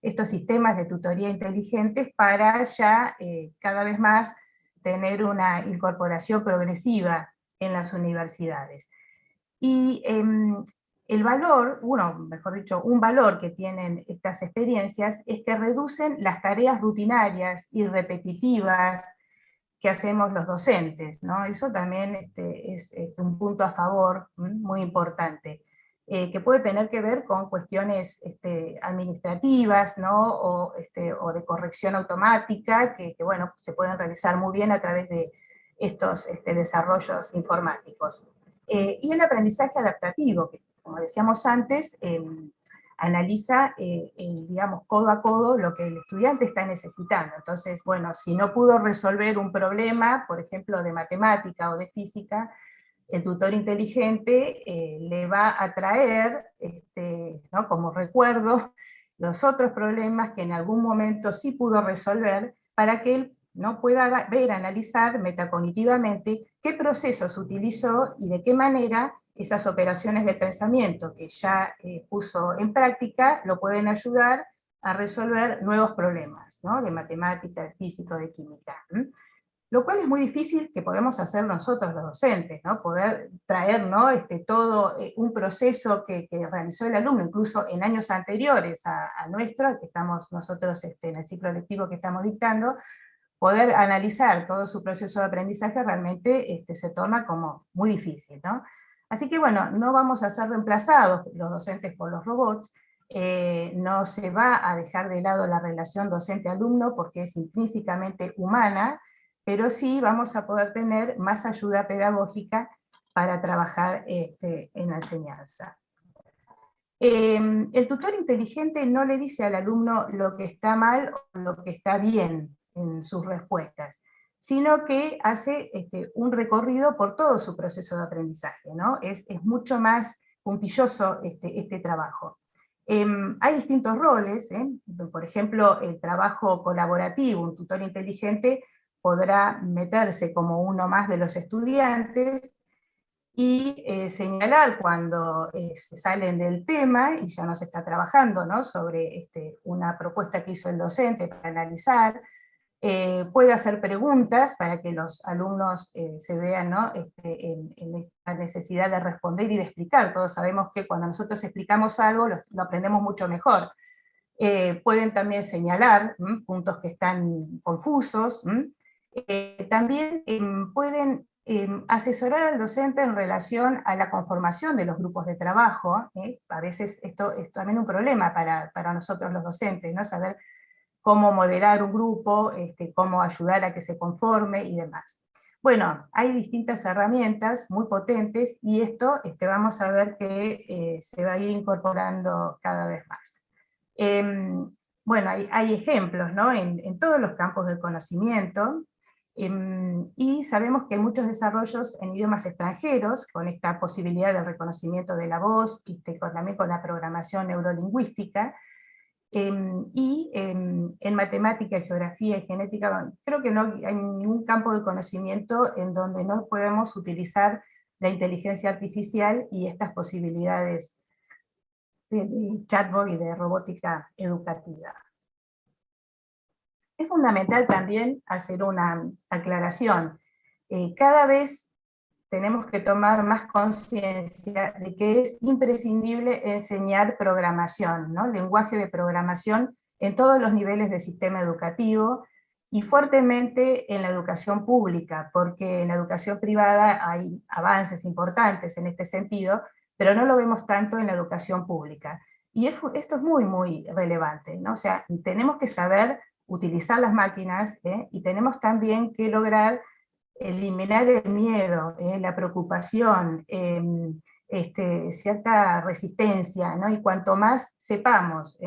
estos sistemas de tutoría inteligentes para ya cada vez más tener una incorporación progresiva en las universidades. Y el valor, mejor dicho, un valor que tienen estas experiencias es que reducen las tareas rutinarias y repetitivas que hacemos los docentes, ¿no? Eso también es un punto a favor muy importante, que puede tener que ver con cuestiones administrativas, ¿no? O de corrección automática, que bueno, se pueden realizar muy bien a través de estos desarrollos informáticos. Y el aprendizaje adaptativo, que como decíamos antes, analiza, digamos, codo a codo lo que el estudiante está necesitando. Entonces, bueno, si no pudo resolver un problema, por ejemplo, de matemática o de física, el tutor inteligente le va a traer, ¿no? Como recuerdo, los otros problemas que en algún momento sí pudo resolver, para que él no pueda ver, analizar metacognitivamente qué procesos utilizó y de qué manera esas operaciones de pensamiento que ya puso en práctica lo pueden ayudar a resolver nuevos problemas, ¿no? De matemática, de física, de química. Lo cual es muy difícil que podemos hacer nosotros los docentes, ¿no? Poder traer, ¿no? Todo un proceso que realizó el alumno, incluso en años anteriores a nuestro, que estamos nosotros en el ciclo lectivo que estamos dictando, poder analizar todo su proceso de aprendizaje realmente se torna como muy difícil, ¿no? Así que bueno, no vamos a ser reemplazados los docentes por los robots, no se va a dejar de lado la relación docente-alumno porque es intrínsecamente humana, pero sí vamos a poder tener más ayuda pedagógica para trabajar en la enseñanza. El tutor inteligente no le dice al alumno lo que está mal o lo que está bien en sus respuestas, sino que hace un recorrido por todo su proceso de aprendizaje, ¿no? Es mucho más puntilloso este trabajo. Hay distintos roles, por ejemplo, el trabajo colaborativo, un tutor inteligente podrá meterse como uno más de los estudiantes y señalar cuando se salen del tema y ya no se está trabajando, ¿no? Sobre una propuesta que hizo el docente para analizar. Puede hacer preguntas para que los alumnos se vean, ¿no? en la necesidad de responder y de explicar. Todos sabemos que cuando nosotros explicamos algo lo aprendemos mucho mejor. Pueden también señalar puntos que están confusos. También pueden asesorar al docente en relación a la conformación de los grupos de trabajo. A veces esto es también un problema para nosotros los docentes, ¿no? Saber cómo moderar un grupo, cómo ayudar a que se conforme y demás. Bueno, hay distintas herramientas muy potentes y esto vamos a ver que se va a ir incorporando cada vez más. Bueno, hay ejemplos, ¿no? en todos los campos del conocimiento, y sabemos que hay muchos desarrollos en idiomas extranjeros, con esta posibilidad de reconocimiento de la voz, y también con la programación neurolingüística, y en matemática, geografía y genética, creo que no hay ningún campo de conocimiento en donde no podemos utilizar la inteligencia artificial y estas posibilidades de chatbot y de robótica educativa. Es fundamental también hacer una aclaración. Cada vez tenemos que tomar más conciencia de que es imprescindible enseñar programación, ¿no? Lenguaje de programación en todos los niveles del sistema educativo, y fuertemente en la educación pública, porque en la educación privada hay avances importantes en este sentido, pero no lo vemos tanto en la educación pública. Y esto es muy, muy relevante, ¿no? O sea, tenemos que saber utilizar las máquinas, y tenemos también que lograr eliminar el miedo, la preocupación, cierta resistencia, ¿no? Y cuanto más sepamos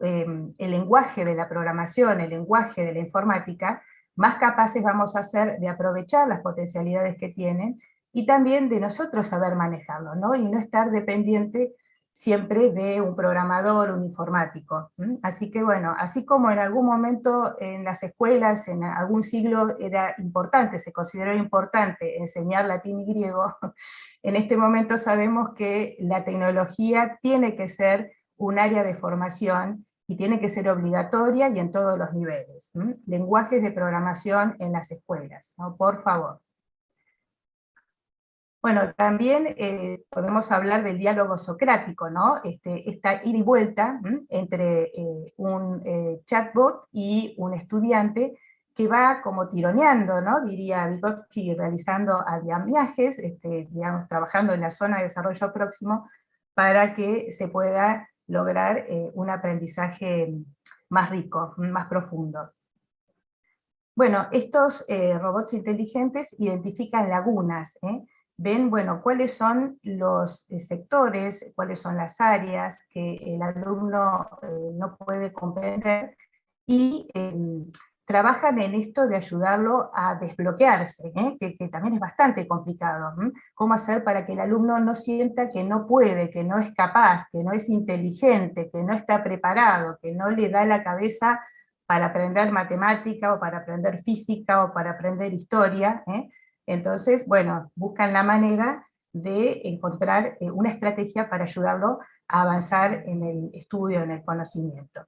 el lenguaje de la programación, el lenguaje de la informática, más capaces vamos a ser de aprovechar las potencialidades que tienen y también de nosotros saber manejarlo, ¿no? Y no estar dependiente siempre de un programador, un informático. Así que bueno, así como en algún momento en las escuelas, en algún siglo era importante, se consideró importante enseñar latín y griego, en este momento sabemos que la tecnología tiene que ser un área de formación y tiene que ser obligatoria y en todos los niveles. Lenguajes de programación en las escuelas, ¿no? Por favor. Bueno, también podemos hablar del diálogo socrático, ¿no? Esta ida y vuelta entre un chatbot y un estudiante que va como tironeando, ¿no? Diría Vygotsky, realizando andamiajes, digamos, trabajando en la zona de desarrollo próximo para que se pueda lograr un aprendizaje más rico, más profundo. Bueno, estos robots inteligentes identifican lagunas, ven, bueno, cuáles son los sectores, cuáles son las áreas que el alumno no puede comprender, y trabajan en esto de ayudarlo a desbloquearse, que también es bastante complicado. ¿Cómo hacer para que el alumno no sienta que no puede, que no es capaz, que no es inteligente, que no está preparado, que no le da la cabeza para aprender matemática, o para aprender física, o para aprender historia? Entonces, bueno, buscan la manera de encontrar una estrategia para ayudarlo a avanzar en el estudio, en el conocimiento.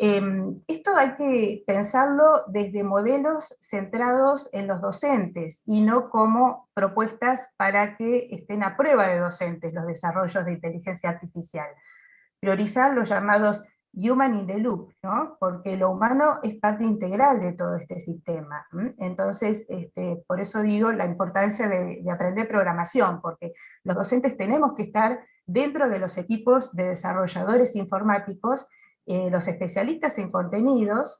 Esto hay que pensarlo desde modelos centrados en los docentes, y no como propuestas para que estén a prueba de docentes los desarrollos de inteligencia artificial. Priorizar los llamados human in the loop, ¿no? Porque lo humano es parte integral de todo este sistema. Entonces, por eso digo la importancia de aprender programación, porque los docentes tenemos que estar dentro de los equipos de desarrolladores informáticos, los especialistas en contenidos,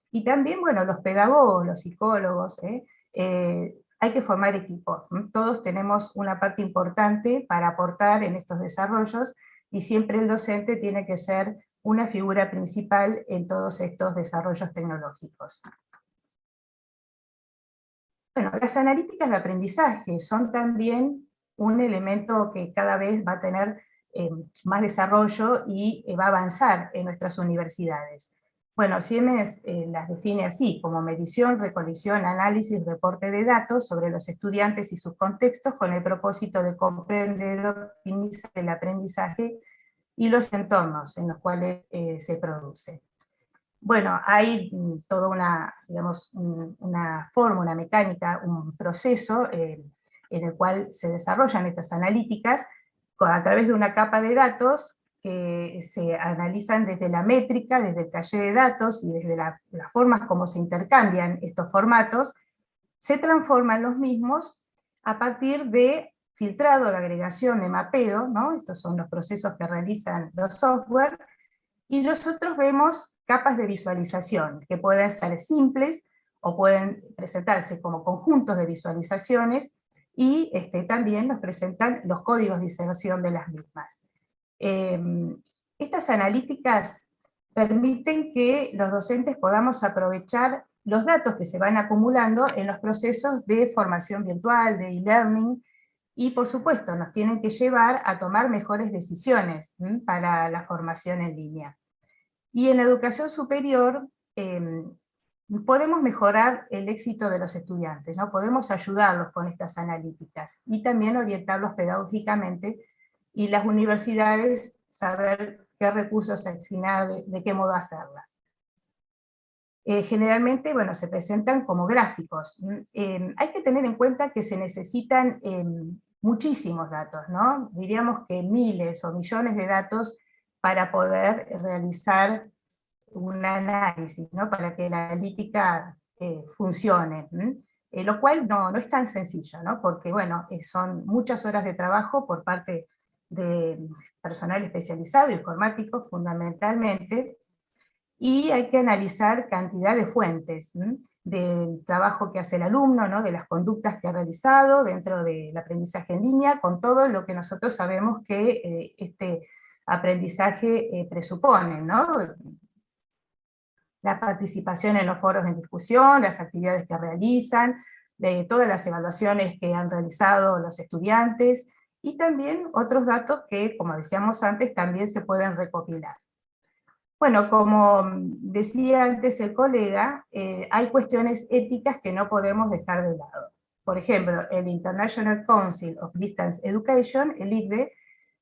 y también, bueno, los pedagogos, los psicólogos, hay que formar equipos. Todos tenemos una parte importante para aportar en estos desarrollos, y siempre el docente tiene que ser una figura principal en todos estos desarrollos tecnológicos. Bueno, las analíticas de aprendizaje son también un elemento que cada vez va a tener más desarrollo y va a avanzar en nuestras universidades. Bueno, Siemens las define así, como medición, recolección, análisis, reporte de datos sobre los estudiantes y sus contextos, con el propósito de comprender, optimizar el aprendizaje y los entornos en los cuales se produce. Bueno, hay toda una, digamos, una forma, una mecánica, un proceso en el cual se desarrollan estas analíticas a través de una capa de datos que se analizan desde la métrica, desde el caché de datos, y desde las formas como se intercambian estos formatos, se transforman los mismos a partir de filtrado, de agregación, de mapeo, ¿no? Estos son los procesos que realizan los software, y nosotros vemos capas de visualización, que pueden ser simples, o pueden presentarse como conjuntos de visualizaciones, y también nos presentan los códigos de inserción de las mismas. Estas analíticas permiten que los docentes podamos aprovechar los datos que se van acumulando en los procesos de formación virtual, de e-learning, y por supuesto nos tienen que llevar a tomar mejores decisiones para la formación en línea. Y en la educación superior podemos mejorar el éxito de los estudiantes, ¿no? Podemos ayudarlos con estas analíticas, y también orientarlos pedagógicamente, y las universidades saber qué recursos asignar, de qué modo hacerlas. Generalmente, bueno, se presentan como gráficos. Hay que tener en cuenta que se necesitan muchísimos datos, ¿no? Diríamos que miles o millones de datos para poder realizar un análisis, ¿no? Para que la analítica funcione, lo cual no es tan sencillo, ¿no? Porque bueno, son muchas horas de trabajo por parte de personal especializado, informático fundamentalmente, y hay que analizar cantidad de fuentes, del trabajo que hace el alumno, ¿no? De las conductas que ha realizado dentro del aprendizaje en línea, con todo lo que nosotros sabemos que este aprendizaje presupone, ¿no? La participación en los foros de discusión, las actividades que realizan, de todas las evaluaciones que han realizado los estudiantes, y también otros datos que, como decíamos antes, también se pueden recopilar. Bueno, como decía antes el colega, hay cuestiones éticas que no podemos dejar de lado. Por ejemplo, el International Council of Distance Education, el ICDE,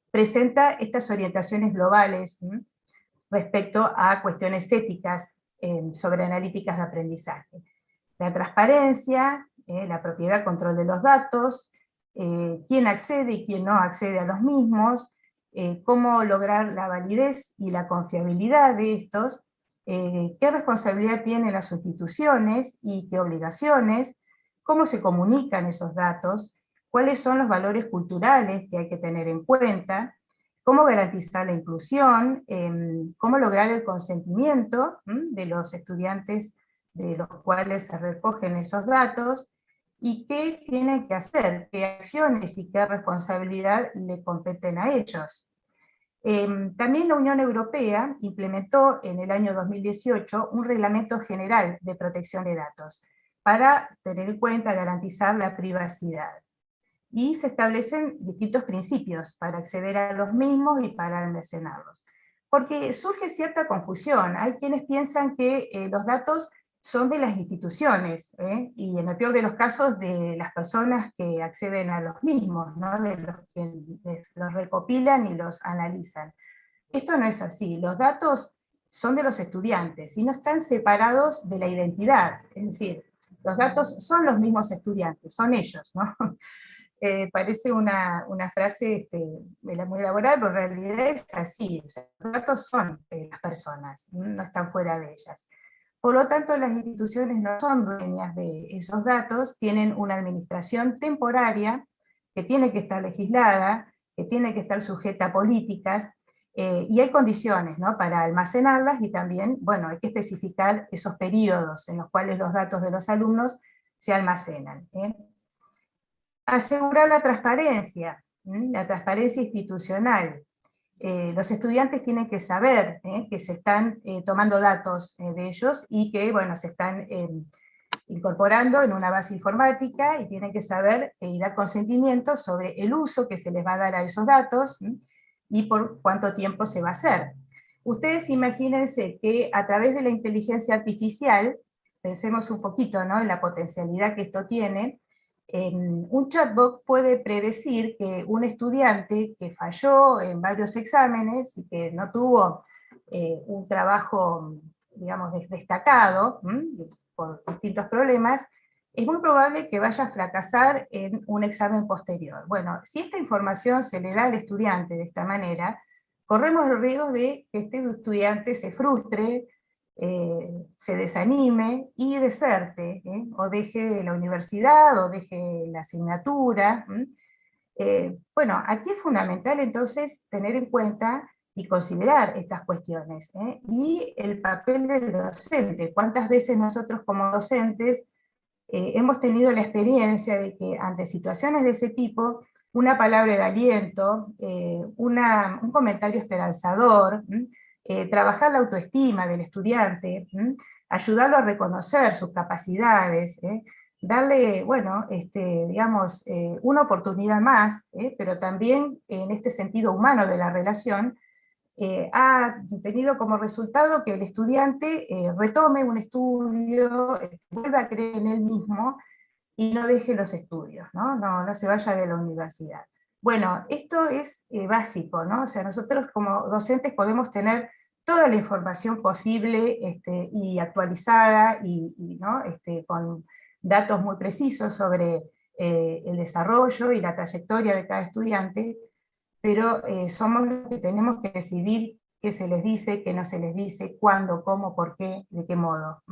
presenta estas orientaciones globales respecto a cuestiones éticas sobre analíticas de aprendizaje. La transparencia, la propiedad, control de los datos, quién accede y quién no accede a los mismos, cómo lograr la validez y la confiabilidad de estos, qué responsabilidad tienen las instituciones y qué obligaciones, cómo se comunican esos datos, cuáles son los valores culturales que hay que tener en cuenta, cómo garantizar la inclusión, cómo lograr el consentimiento de los estudiantes de los cuales se recogen esos datos, y qué tienen que hacer, qué acciones y qué responsabilidad le competen a ellos. También la Unión Europea implementó en el año 2018 un reglamento general de protección de datos para tener en cuenta, garantizar la privacidad. Y se establecen distintos principios para acceder a los mismos y para almacenarlos. Porque surge cierta confusión, hay quienes piensan que los datos son de las instituciones, y en el peor de los casos de las personas que acceden a los mismos, ¿no? De los que los recopilan y los analizan. Esto no es así, los datos son de los estudiantes y no están separados de la identidad, es decir, los datos son los mismos estudiantes, son ellos, ¿no? Parece una frase muy elaborada, pero en realidad es así, o sea, los datos son las personas, no están fuera de ellas. Por lo tanto, las instituciones no son dueñas de esos datos, tienen una administración temporaria que tiene que estar legislada, que tiene que estar sujeta a políticas, y hay condiciones, ¿no? Para almacenarlas, y también, bueno, hay que especificar esos periodos en los cuales los datos de los alumnos se almacenan. Asegurar la transparencia institucional. Los estudiantes tienen que saber que se están tomando datos de ellos y que, bueno, se están incorporando en una base informática, y tienen que saber y dar consentimiento sobre el uso que se les va a dar a esos datos y por cuánto tiempo se va a hacer. Ustedes imagínense que a través de la inteligencia artificial, pensemos un poquito, ¿no?, en la potencialidad que esto tiene. Un chatbot puede predecir que un estudiante que falló en varios exámenes y que no tuvo un trabajo, digamos, destacado, por distintos problemas, es muy probable que vaya a fracasar en un examen posterior. Bueno, si esta información se le da al estudiante de esta manera, corremos el riesgo de que este estudiante se frustre, se desanime y deserte, o deje la universidad, o deje la asignatura. Bueno, aquí es fundamental entonces tener en cuenta y considerar estas cuestiones, y el papel del docente. ¿Cuántas veces nosotros como docentes hemos tenido la experiencia de que ante situaciones de ese tipo, una palabra de aliento, un comentario esperanzador, trabajar la autoestima del estudiante, ayudarlo a reconocer sus capacidades, darle, bueno, digamos, una oportunidad más, pero también en este sentido humano de la relación, ha tenido como resultado que el estudiante retome un estudio, vuelva a creer en él mismo y no deje los estudios, no se vaya de la universidad. Bueno, esto es básico, ¿no? O sea, nosotros como docentes podemos tener toda la información posible y actualizada, ¿no? Con datos muy precisos sobre el desarrollo y la trayectoria de cada estudiante, pero somos los que tenemos que decidir qué se les dice, qué no se les dice, cuándo, cómo, por qué, de qué modo.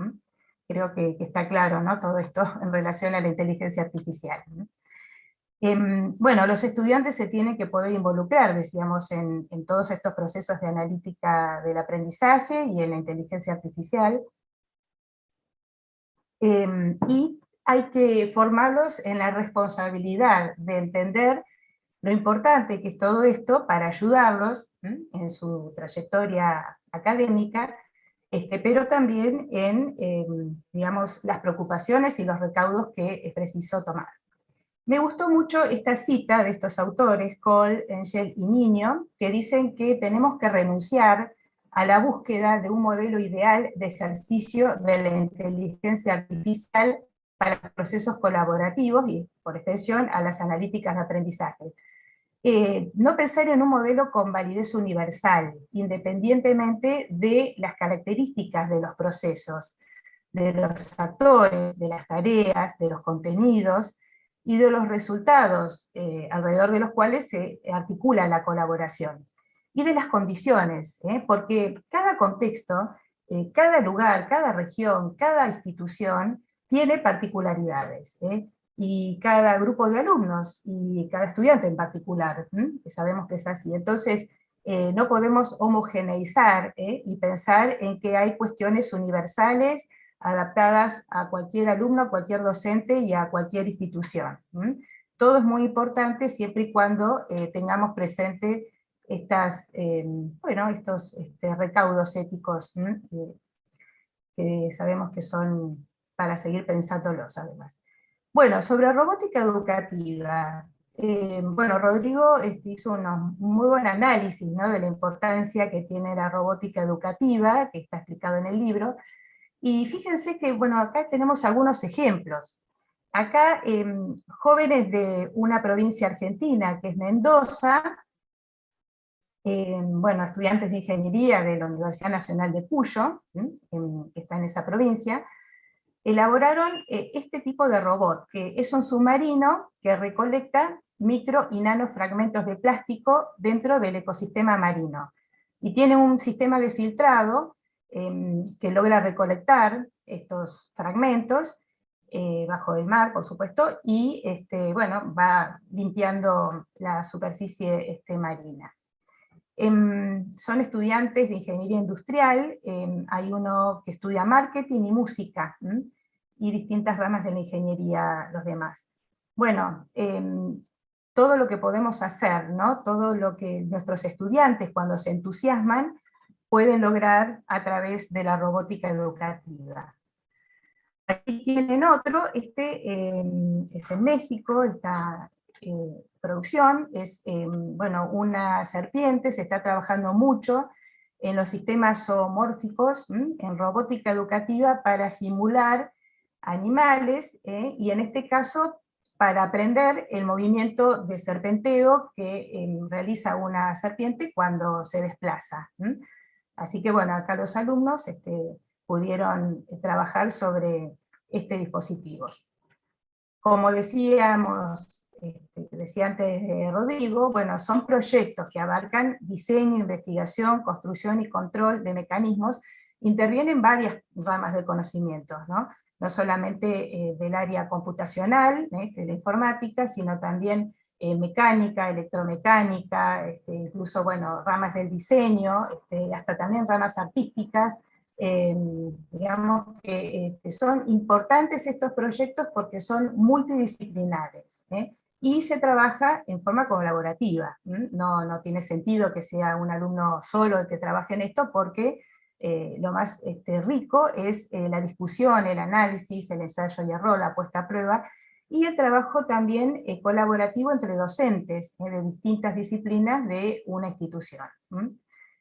Creo que está claro, ¿no?, todo esto en relación a la inteligencia artificial. Bueno, los estudiantes se tienen que poder involucrar, decíamos, en todos estos procesos de analítica del aprendizaje y en la inteligencia artificial. Y hay que formarlos en la responsabilidad de entender lo importante que es todo esto para ayudarlos en su trayectoria académica, pero también en, digamos, las preocupaciones y los recaudos que es preciso tomar. Me gustó mucho esta cita de estos autores, Cole, Engel y Niño, que dicen que tenemos que renunciar a la búsqueda de un modelo ideal de ejercicio de la inteligencia artificial para procesos colaborativos y, por extensión, a las analíticas de aprendizaje. No pensar en un modelo con validez universal, independientemente de las características de los procesos, de los actores, de las tareas, de los contenidos, y de los resultados alrededor de los cuales se articula la colaboración. Y de las condiciones, porque cada contexto, cada lugar, cada región, cada institución tiene particularidades, y cada grupo de alumnos, y cada estudiante en particular, que sabemos que es así. Entonces, no podemos homogeneizar y pensar en que hay cuestiones universales adaptadas a cualquier alumno, a cualquier docente y a cualquier institución. Todo es muy importante siempre y cuando tengamos presente estos recaudos éticos que sabemos que son para seguir pensándolos además. Bueno, sobre robótica educativa, bueno, Rodrigo hizo un muy buen análisis, ¿no?, de la importancia que tiene la robótica educativa, que está explicado en el libro. Y fíjense que, bueno, acá tenemos algunos ejemplos. Acá, jóvenes de una provincia argentina, que es Mendoza, bueno, estudiantes de ingeniería de la Universidad Nacional de Cuyo, que está en esa provincia, elaboraron este tipo de robot, que es un submarino que recolecta micro y nanofragmentos de plástico dentro del ecosistema marino. Y tiene un sistema de filtrado que logra recolectar estos fragmentos bajo el mar, por supuesto, y bueno, va limpiando la superficie marina. Son estudiantes de ingeniería industrial, hay uno que estudia marketing y música, y distintas ramas de la ingeniería, los demás. Bueno, todo lo que podemos hacer, ¿no?, todo lo que nuestros estudiantes cuando se entusiasman pueden lograr a través de la robótica educativa. Aquí tienen otro, es en México, esta producción, es bueno, una serpiente, se está trabajando mucho en los sistemas zoomórficos, en robótica educativa para simular animales, y en este caso para aprender el movimiento de serpenteo que realiza una serpiente cuando se desplaza. Así que bueno, acá los alumnos pudieron trabajar sobre este dispositivo. Como decíamos, decía antes Rodrigo, bueno, son proyectos que abarcan diseño, investigación, construcción y control de mecanismos, intervienen varias ramas de conocimientos, ¿no? No solamente del área computacional, de la informática, sino también mecánica, electromecánica, incluso, bueno, ramas del diseño, hasta también ramas artísticas. Digamos que son importantes estos proyectos porque son multidisciplinares, y se trabaja en forma colaborativa. No tiene sentido que sea un alumno solo el que trabaje en esto, porque lo más rico es la discusión, el análisis, el ensayo y error, la puesta a prueba, y el trabajo también colaborativo entre docentes de distintas disciplinas de una institución.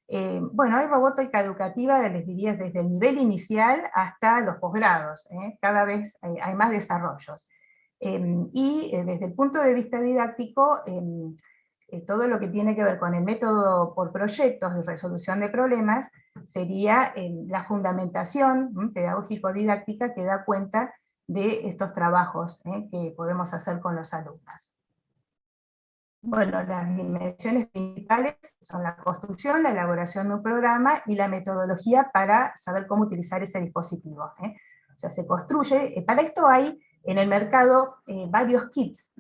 Bueno, hay robótica educativa, les diría, desde el nivel inicial hasta los posgrados, cada vez hay más desarrollos. Y desde el punto de vista didáctico, todo lo que tiene que ver con el método por proyectos y resolución de problemas sería la fundamentación pedagógico-didáctica que da cuenta de estos trabajos que podemos hacer con los alumnos. Bueno, las dimensiones principales son la construcción, la elaboración de un programa y la metodología para saber cómo utilizar ese dispositivo. O sea, se construye, para esto hay en el mercado varios kits,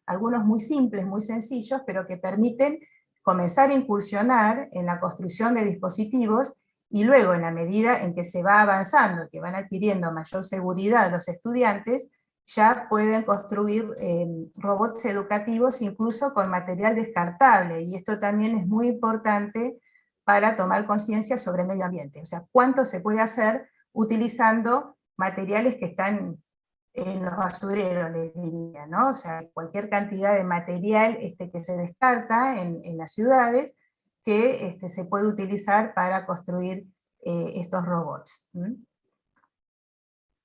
algunos muy simples, muy sencillos, pero que permiten comenzar a incursionar en la construcción de dispositivos, y luego, en la medida en que se va avanzando, que van adquiriendo mayor seguridad los estudiantes, ya pueden construir robots educativos incluso con material descartable, y esto también es muy importante para tomar conciencia sobre el medio ambiente, o sea, cuánto se puede hacer utilizando materiales que están en los basureros, les diría, ¿no? O sea, cualquier cantidad de material que se descarta en las ciudades, que se puede utilizar para construir estos robots.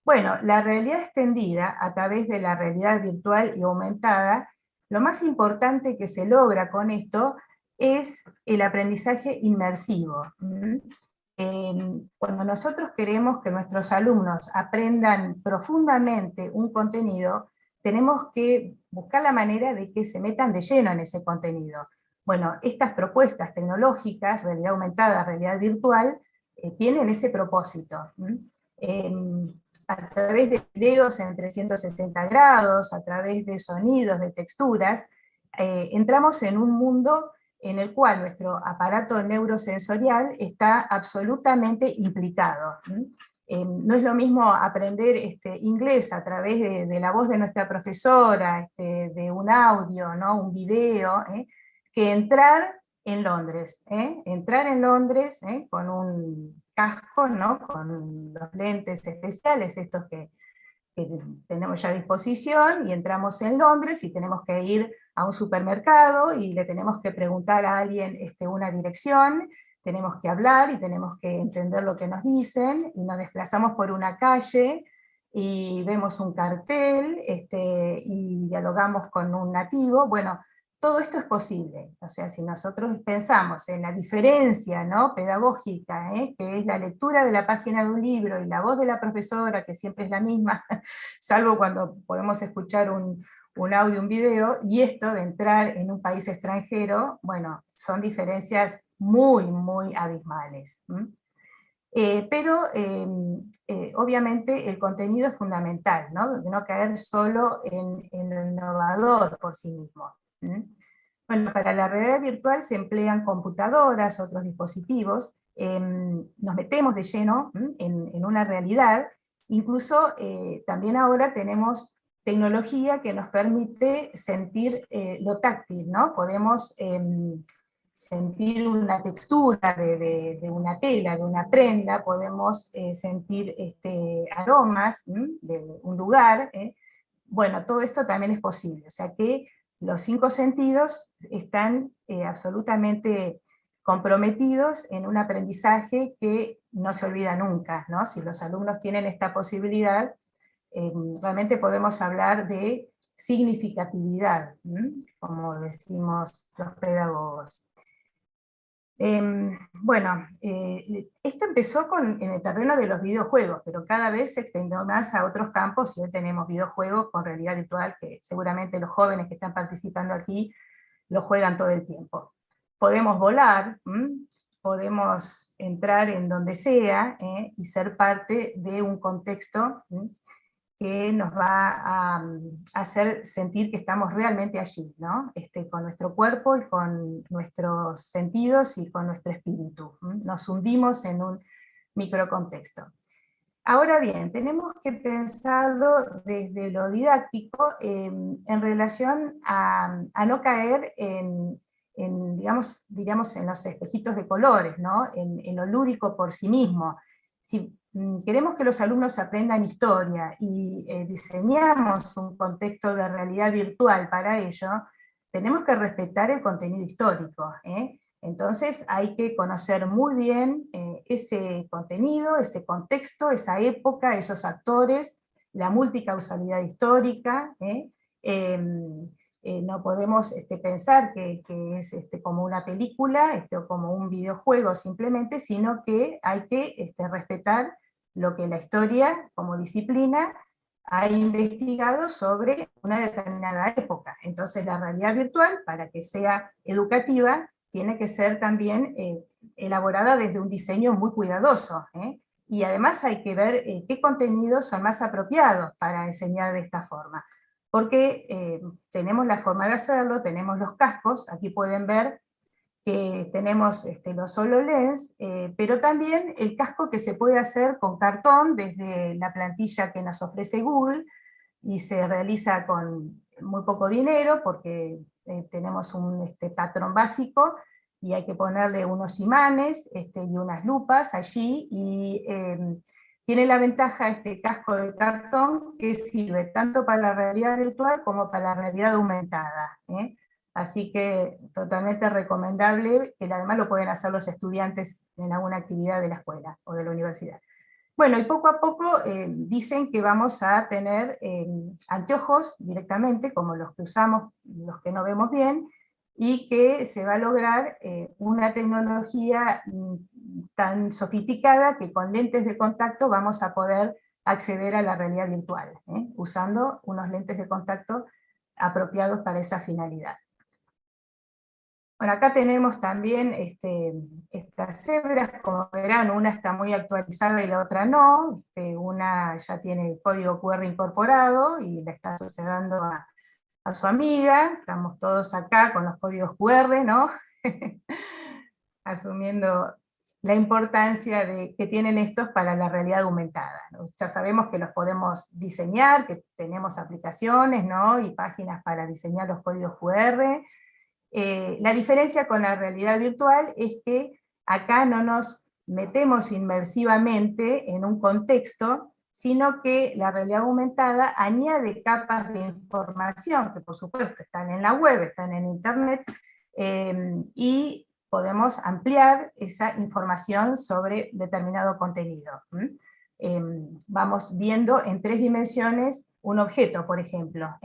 Bueno, la realidad extendida a través de la realidad virtual y aumentada, lo más importante que se logra con esto es el aprendizaje inmersivo. Cuando nosotros queremos que nuestros alumnos aprendan profundamente un contenido, tenemos que buscar la manera de que se metan de lleno en ese contenido. Bueno, estas propuestas tecnológicas, realidad aumentada, realidad virtual, tienen ese propósito. A través de videos en 360 grados, a través de sonidos, de texturas, entramos en un mundo en el cual nuestro aparato neurosensorial está absolutamente implicado. No es lo mismo aprender inglés a través de la voz de nuestra profesora, de un audio, ¿no? Un video, que entrar en Londres. Entrar en Londres con un casco, ¿no? Con los lentes especiales, estos que tenemos ya a disposición, y entramos en Londres y tenemos que ir a un supermercado y le tenemos que preguntar a alguien una dirección, tenemos que hablar y tenemos que entender lo que nos dicen, y nos desplazamos por una calle y vemos un cartel y dialogamos con un nativo. Bueno, todo esto es posible. O sea, si nosotros pensamos en la diferencia, ¿no?, pedagógica, que es la lectura de la página de un libro y la voz de la profesora, que siempre es la misma, salvo cuando podemos escuchar un audio, un video, y esto de entrar en un país extranjero, bueno, son diferencias muy, muy abismales. Pero obviamente el contenido es fundamental, ¿no? De no caer solo en lo innovador por sí mismo. Bueno, para la realidad virtual se emplean computadoras, otros dispositivos, nos metemos de lleno en una realidad, incluso también ahora tenemos tecnología que nos permite sentir lo táctil, ¿no? Podemos sentir una textura de una tela, de una prenda, podemos sentir aromas de un lugar. Bueno, todo esto también es posible, o sea que los 5 sentidos están absolutamente comprometidos en un aprendizaje que no se olvida nunca, ¿no? Si los alumnos tienen esta posibilidad, realmente podemos hablar de significatividad, como decimos los pedagogos. Bueno, esto empezó en el terreno de los videojuegos, pero cada vez se extendió más a otros campos, y hoy tenemos videojuegos con realidad virtual que seguramente los jóvenes que están participando aquí lo juegan todo el tiempo. Podemos volar, podemos entrar en donde sea y ser parte de un contexto que nos va a hacer sentir que estamos realmente allí, ¿no? Con nuestro cuerpo y con nuestros sentidos y con nuestro espíritu. Nos hundimos en un microcontexto. Ahora bien, tenemos que pensarlo desde lo didáctico en relación a no caer digamos, en los espejitos de colores, ¿no? En lo lúdico por sí mismo. Si queremos que los alumnos aprendan historia y diseñamos un contexto de realidad virtual para ello, tenemos que respetar el contenido histórico. Entonces hay que conocer muy bien ese contenido, ese contexto, esa época, esos actores, la multicausalidad histórica. No podemos pensar que es como una película o como un videojuego simplemente, sino que hay que respetar lo que la historia como disciplina ha investigado sobre una determinada época. Entonces la realidad virtual, para que sea educativa, tiene que ser también elaborada desde un diseño muy cuidadoso, y además hay que ver qué contenidos son más apropiados para enseñar de esta forma. Porque tenemos la forma de hacerlo, tenemos los cascos, aquí pueden ver que tenemos los HoloLens, pero también el casco que se puede hacer con cartón desde la plantilla que nos ofrece Google, y se realiza con muy poco dinero, porque tenemos un patrón básico, y hay que ponerle unos imanes y unas lupas allí, y tiene la ventaja este casco de cartón que sirve tanto para la realidad virtual como para la realidad aumentada. Así que totalmente recomendable, que además lo pueden hacer los estudiantes en alguna actividad de la escuela o de la universidad. Bueno, y poco a poco dicen que vamos a tener anteojos directamente, como los que usamos, los que no vemos bien, y que se va a lograr una tecnología tan sofisticada que con lentes de contacto vamos a poder acceder a la realidad virtual, usando unos lentes de contacto apropiados para esa finalidad. Bueno, acá tenemos también estas cebras, como verán, una está muy actualizada y la otra no. Una ya tiene el código QR incorporado y la está asociando a su amiga. Estamos todos acá con los códigos QR, ¿no? Asumiendo la importancia que tienen estos para la realidad aumentada, ¿no? Ya sabemos que los podemos diseñar, que tenemos aplicaciones, ¿no? Y páginas para diseñar los códigos QR. La diferencia con la realidad virtual es que acá no nos metemos inmersivamente en un contexto, sino que la realidad aumentada añade capas de información, que por supuesto están en la web, están en internet, y podemos ampliar esa información sobre determinado contenido. Vamos viendo en 3 dimensiones un objeto, por ejemplo,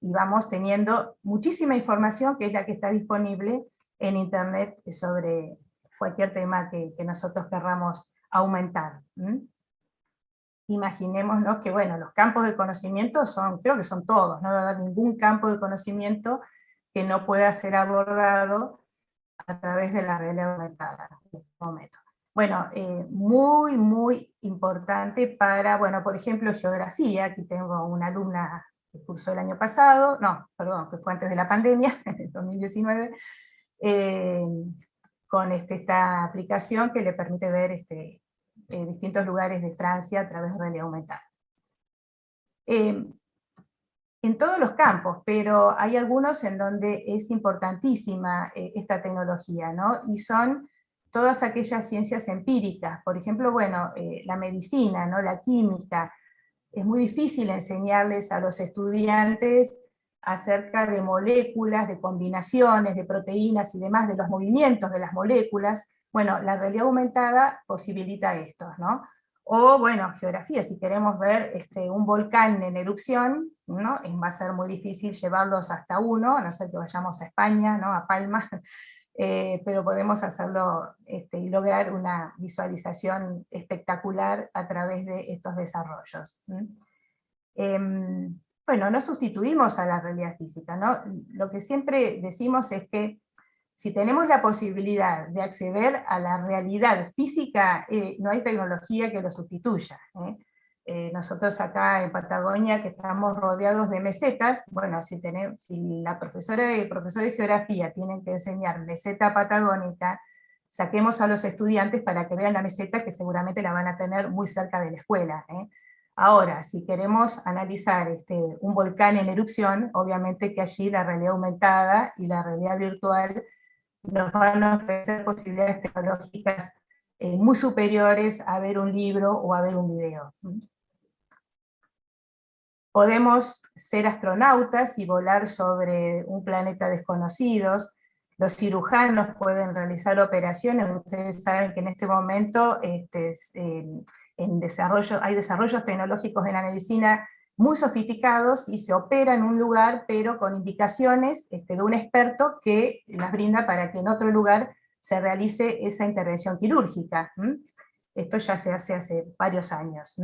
y vamos teniendo muchísima información que es la que está disponible en internet sobre cualquier tema que nosotros querramos aumentar. Imaginémonos que, bueno, los campos de conocimiento creo que son todos, no va a haber ningún campo de conocimiento que no pueda ser abordado a través de la realidad aumentada en este momento. Bueno, muy, muy importante para, bueno, por ejemplo, geografía. Aquí tengo una alumna que cursó el año pasado, no, perdón, que fue antes de la pandemia, en el 2019, con esta aplicación que le permite ver distintos lugares de Francia a través de realidad aumentada. En todos los campos, pero hay algunos en donde es importantísima esta tecnología, ¿no? Y son todas aquellas ciencias empíricas, por ejemplo, bueno, la medicina, ¿no? La química. Es muy difícil enseñarles a los estudiantes acerca de moléculas, de combinaciones, de proteínas y demás, de los movimientos de las moléculas. Bueno, la realidad aumentada posibilita esto, ¿no? O, bueno, geografía, si queremos ver un volcán en erupción, ¿no? Va a ser muy difícil llevarlos hasta uno, a no ser que vayamos a España, ¿no? A Palma, pero podemos hacerlo y lograr una visualización espectacular a través de estos desarrollos. Bueno, no sustituimos a la realidad física, ¿no? Lo que siempre decimos es que si tenemos la posibilidad de acceder a la realidad física, no hay tecnología que lo sustituya. Nosotros acá en Patagonia, que estamos rodeados de mesetas, bueno, si la profesora y el profesor de geografía tienen que enseñar meseta patagónica, saquemos a los estudiantes para que vean la meseta, que seguramente la van a tener muy cerca de la escuela. Ahora, si queremos analizar un volcán en erupción, obviamente que allí la realidad aumentada y la realidad virtual nos van a ofrecer posibilidades tecnológicas muy superiores a ver un libro o a ver un video. Podemos ser astronautas y volar sobre un planeta desconocidos. Los cirujanos pueden realizar operaciones. Ustedes saben que en este momento hay desarrollos tecnológicos en la medicina muy sofisticados y se opera en un lugar, pero con indicaciones de un experto que las brinda para que en otro lugar se realice esa intervención quirúrgica. Esto ya se hace varios años.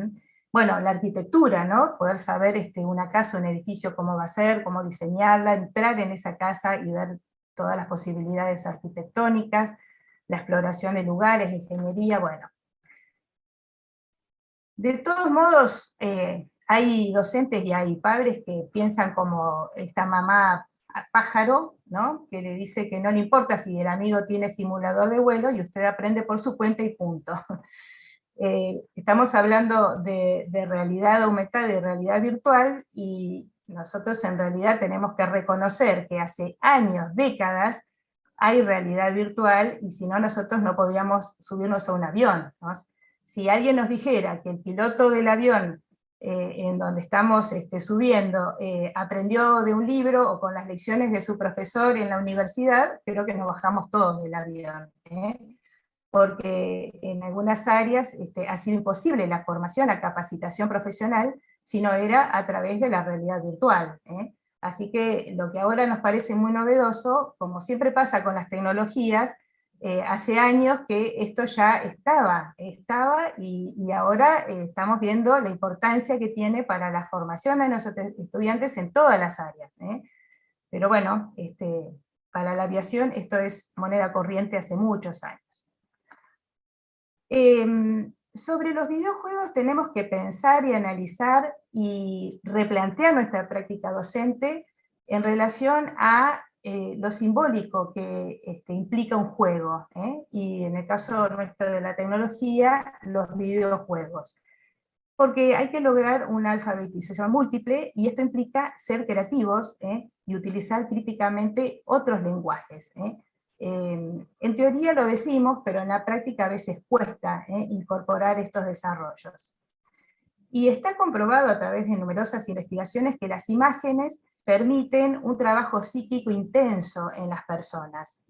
bueno, la arquitectura, ¿no? Poder saber una casa, un edificio, cómo va a ser, cómo diseñarla, entrar en esa casa y ver todas las posibilidades arquitectónicas, la exploración de lugares, ingeniería, bueno. De todos modos, hay docentes y hay padres que piensan como esta mamá pájaro, ¿no? Que le dice que no le importa si el amigo tiene simulador de vuelo y usted aprende por su cuenta y punto. Estamos hablando de realidad aumentada y realidad virtual, y nosotros en realidad tenemos que reconocer que hace años, décadas, hay realidad virtual, y si no, nosotros no podríamos subirnos a un avión, ¿no? Si alguien nos dijera que el piloto del avión en donde estamos subiendo aprendió de un libro o con las lecciones de su profesor en la universidad, creo que nos bajamos todos del avión, porque en algunas áreas ha sido imposible la formación, la capacitación profesional, si no era a través de la realidad virtual. Así que lo que ahora nos parece muy novedoso, como siempre pasa con las tecnologías, hace años que esto ya estaba y ahora estamos viendo la importancia que tiene para la formación de nuestros estudiantes en todas las áreas. Pero bueno, para la aviación esto es moneda corriente hace muchos años. Sobre los videojuegos tenemos que pensar y analizar y replantear nuestra práctica docente en relación a lo simbólico que implica un juego, y en el caso nuestro de la tecnología, los videojuegos. Porque hay que lograr una alfabetización múltiple, y esto implica ser creativos y utilizar críticamente otros lenguajes. En teoría lo decimos, pero en la práctica a veces cuesta incorporar estos desarrollos. Y está comprobado a través de numerosas investigaciones que las imágenes permiten un trabajo psíquico intenso en las personas.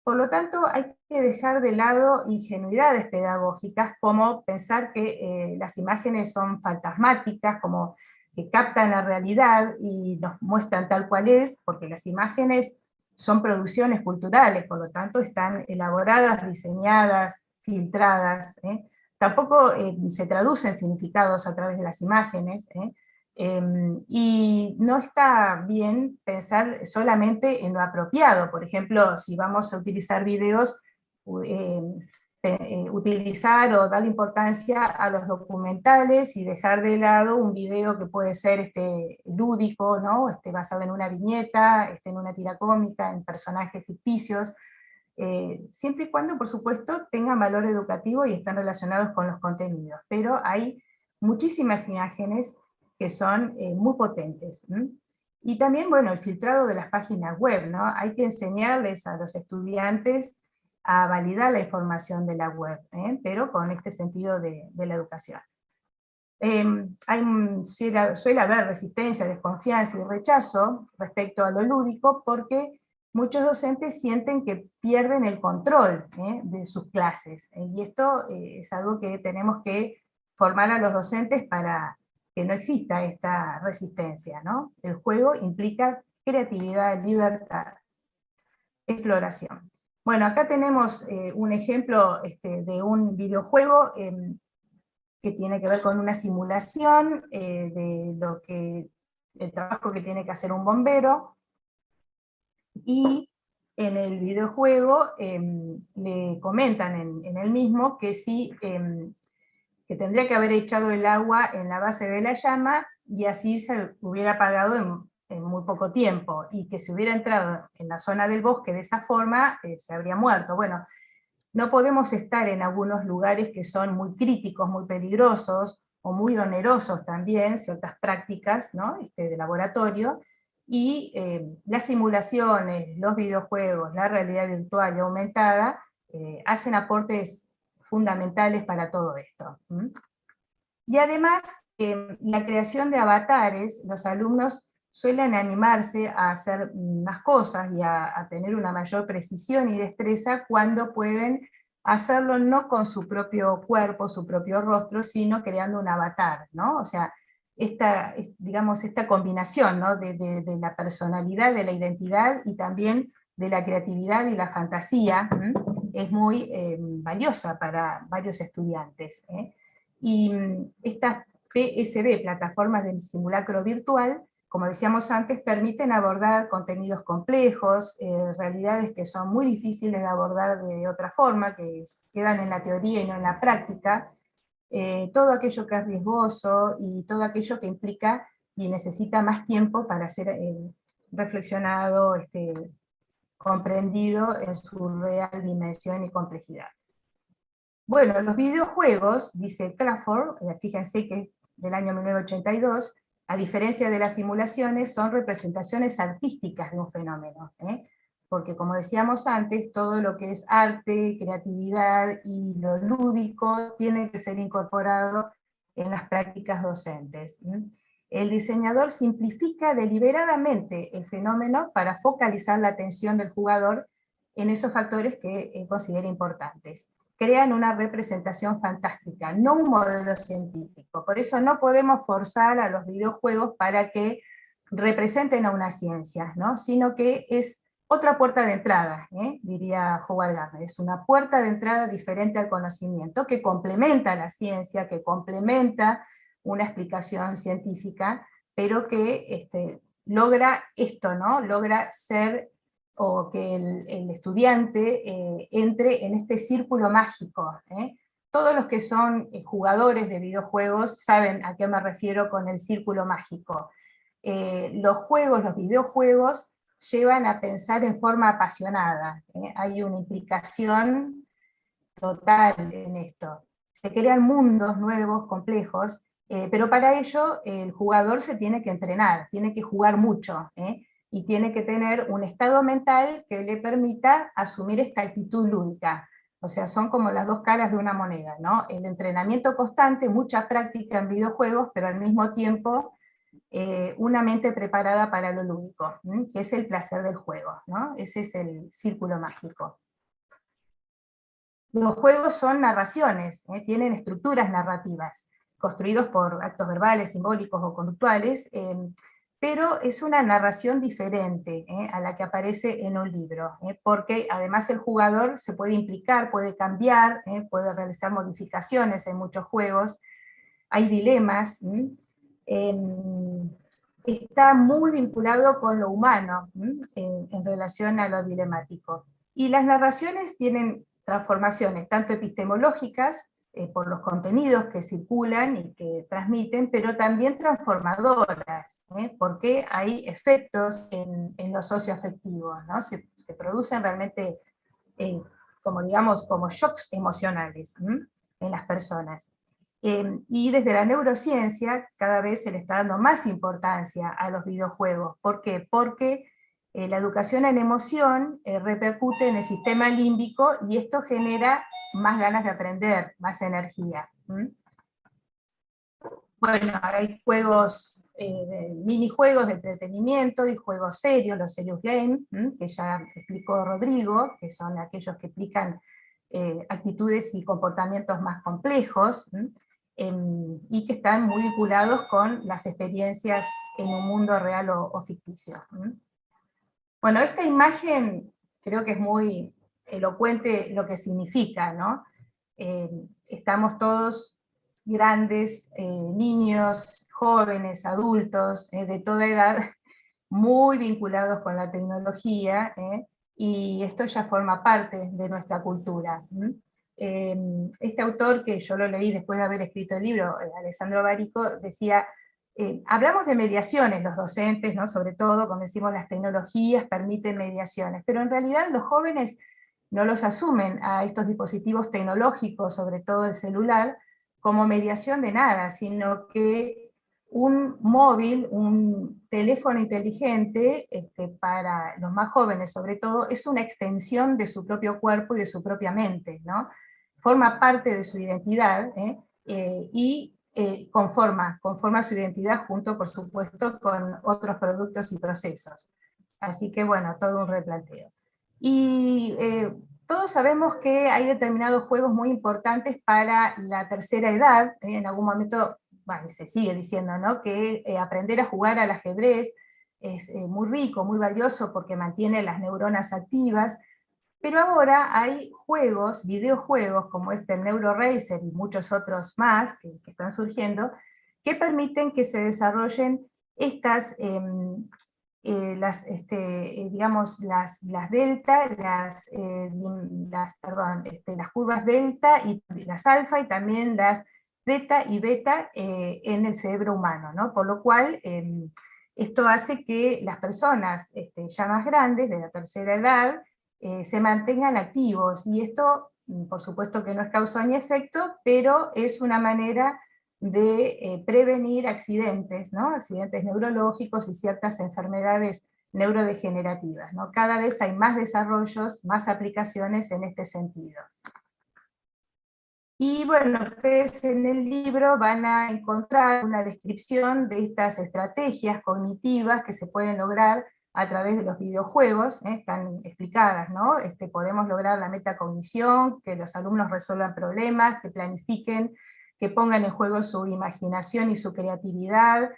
Por lo tanto, hay que dejar de lado ingenuidades pedagógicas, como pensar que las imágenes son fantasmáticas, como que captan la realidad y nos muestran tal cual es, porque las imágenes son producciones culturales, por lo tanto están elaboradas, diseñadas, filtradas. Tampoco se traducen significados a través de las imágenes, y no está bien pensar solamente en lo apropiado. Por ejemplo, si vamos a utilizar videos, utilizar o dar importancia a los documentales y dejar de lado un video que puede ser lúdico, ¿no? Basado en una viñeta, en una tira cómica, en personajes ficticios, siempre y cuando, por supuesto, tengan valor educativo y estén relacionados con los contenidos. Pero hay muchísimas imágenes que son muy potentes. Y también, bueno, el filtrado de las páginas web, ¿no? Hay que enseñarles a los estudiantes a validar la información de la web, pero con este sentido de la educación. Suele haber resistencia, desconfianza y rechazo respecto a lo lúdico, porque muchos docentes sienten que pierden el control de sus clases, y esto es algo que tenemos que formar a los docentes para que no exista esta resistencia, ¿no? El juego implica creatividad, libertad, exploración. Bueno, acá tenemos un ejemplo de un videojuego que tiene que ver con una simulación el trabajo que tiene que hacer un bombero, y en el videojuego le comentan en el mismo que que tendría que haber echado el agua en la base de la llama, y así se hubiera apagado en muy poco tiempo, y que si hubiera entrado en la zona del bosque de esa forma, se habría muerto. Bueno, no podemos estar en algunos lugares que son muy críticos, muy peligrosos, o muy onerosos también, ciertas prácticas, ¿no? De laboratorio, y las simulaciones, los videojuegos, la realidad virtual y aumentada hacen aportes fundamentales para todo esto. Y además, la creación de avatares, los alumnos suelen animarse a hacer más cosas y a tener una mayor precisión y destreza cuando pueden hacerlo no con su propio cuerpo, su propio rostro, sino creando un avatar, ¿no? O sea, digamos, esta combinación, ¿no? de la personalidad, de la identidad, y también de la creatividad y la fantasía, es muy valiosa para varios estudiantes. Y estas PSV, plataformas del simulacro virtual, como decíamos antes, permiten abordar contenidos complejos, realidades que son muy difíciles de abordar de otra forma, que quedan en la teoría y no en la práctica, todo aquello que es riesgoso y todo aquello que implica y necesita más tiempo para ser reflexionado, comprendido en su real dimensión y complejidad. Bueno, los videojuegos, dice Crawford, fíjense que es del año 1982, a diferencia de las simulaciones, son representaciones artísticas de un fenómeno, porque como decíamos antes, todo lo que es arte, creatividad y lo lúdico tiene que ser incorporado en las prácticas docentes. El diseñador simplifica deliberadamente el fenómeno para focalizar la atención del jugador en esos factores que considera importantes. Crean una representación fantástica, no un modelo científico. Por eso no podemos forzar a los videojuegos para que representen a una ciencia, ¿no? Sino que es otra puerta de entrada, diría Howard Gardner. Es una puerta de entrada diferente al conocimiento, que complementa la ciencia, que complementa una explicación científica, pero que logra esto, ¿no? Logra ser, o que el estudiante entre en este círculo mágico. Todos los que son jugadores de videojuegos saben a qué me refiero con el círculo mágico. Los videojuegos, llevan a pensar en forma apasionada. Hay una implicación total en esto. Se crean mundos nuevos, complejos, pero para ello el jugador se tiene que entrenar, tiene que jugar mucho, y tiene que tener un estado mental que le permita asumir esta actitud lúdica. O sea, son como las dos caras de una moneda, ¿no? El entrenamiento constante, mucha práctica en videojuegos, pero al mismo tiempo una mente preparada para lo lúdico, que es el placer del juego, ¿no? Ese es el círculo mágico. Los juegos son narraciones, tienen estructuras narrativas, construidos por actos verbales, simbólicos o conductuales, pero es una narración diferente a la que aparece en un libro, porque además el jugador se puede implicar, puede cambiar, puede realizar modificaciones en muchos juegos, hay dilemas, está muy vinculado con lo humano en relación a lo dilemático. Y las narraciones tienen transformaciones, tanto epistemológicas, por los contenidos que circulan y que transmiten, pero también transformadoras, porque hay efectos en lo socioafectivo, ¿no? Se producen realmente, como digamos, como shocks emocionales en las personas. Y desde la neurociencia cada vez se le está dando más importancia a los videojuegos. ¿Por qué? Porque la educación en emoción repercute en el sistema límbico y esto genera más ganas de aprender, más energía. Bueno, hay juegos, minijuegos de entretenimiento y juegos serios, los serious games, que ya explicó Rodrigo, que son aquellos que explican actitudes y comportamientos más complejos, y que están muy vinculados con las experiencias en un mundo real o ficticio. Bueno, esta imagen creo que es muy elocuente lo que significa, ¿no? Estamos todos grandes, niños, jóvenes, adultos, de toda edad, muy vinculados con la tecnología, y esto ya forma parte de nuestra cultura. Este autor, que yo lo leí después de haber escrito el libro, Alessandro Barico, decía, hablamos de mediaciones los docentes, ¿no? Sobre todo, como decimos, las tecnologías permiten mediaciones, pero en realidad los jóvenes no los asumen a estos dispositivos tecnológicos, sobre todo el celular, como mediación de nada, sino que un móvil, un teléfono inteligente, para los más jóvenes sobre todo, es una extensión de su propio cuerpo y de su propia mente, ¿no? Forma parte de su identidad, y conforma su identidad junto, por supuesto, con otros productos y procesos. Así que bueno, todo un replanteo. Y todos sabemos que hay determinados juegos muy importantes para la tercera edad, en algún momento, bueno, se sigue diciendo, ¿no? Que aprender a jugar al ajedrez es muy rico, muy valioso, porque mantiene las neuronas activas, pero ahora hay juegos, videojuegos, como el NeuroRacer y muchos otros más que están surgiendo, que permiten que se desarrollen estas, digamos, las delta, las curvas delta y las alfa, y también las beta y beta en el cerebro humano, ¿no? Por lo cual, esto hace que las personas ya más grandes, de la tercera edad, se mantengan activos, y esto, por supuesto que no es causa ni efecto, pero es una manera de prevenir accidentes, ¿no? Accidentes neurológicos y ciertas enfermedades neurodegenerativas, ¿no? Cada vez hay más desarrollos, más aplicaciones en este sentido. Y bueno, ustedes en el libro van a encontrar una descripción de estas estrategias cognitivas que se pueden lograr a través de los videojuegos, están explicadas, ¿no? Podemos lograr la metacognición, que los alumnos resuelvan problemas, que planifiquen, que pongan en juego su imaginación y su creatividad,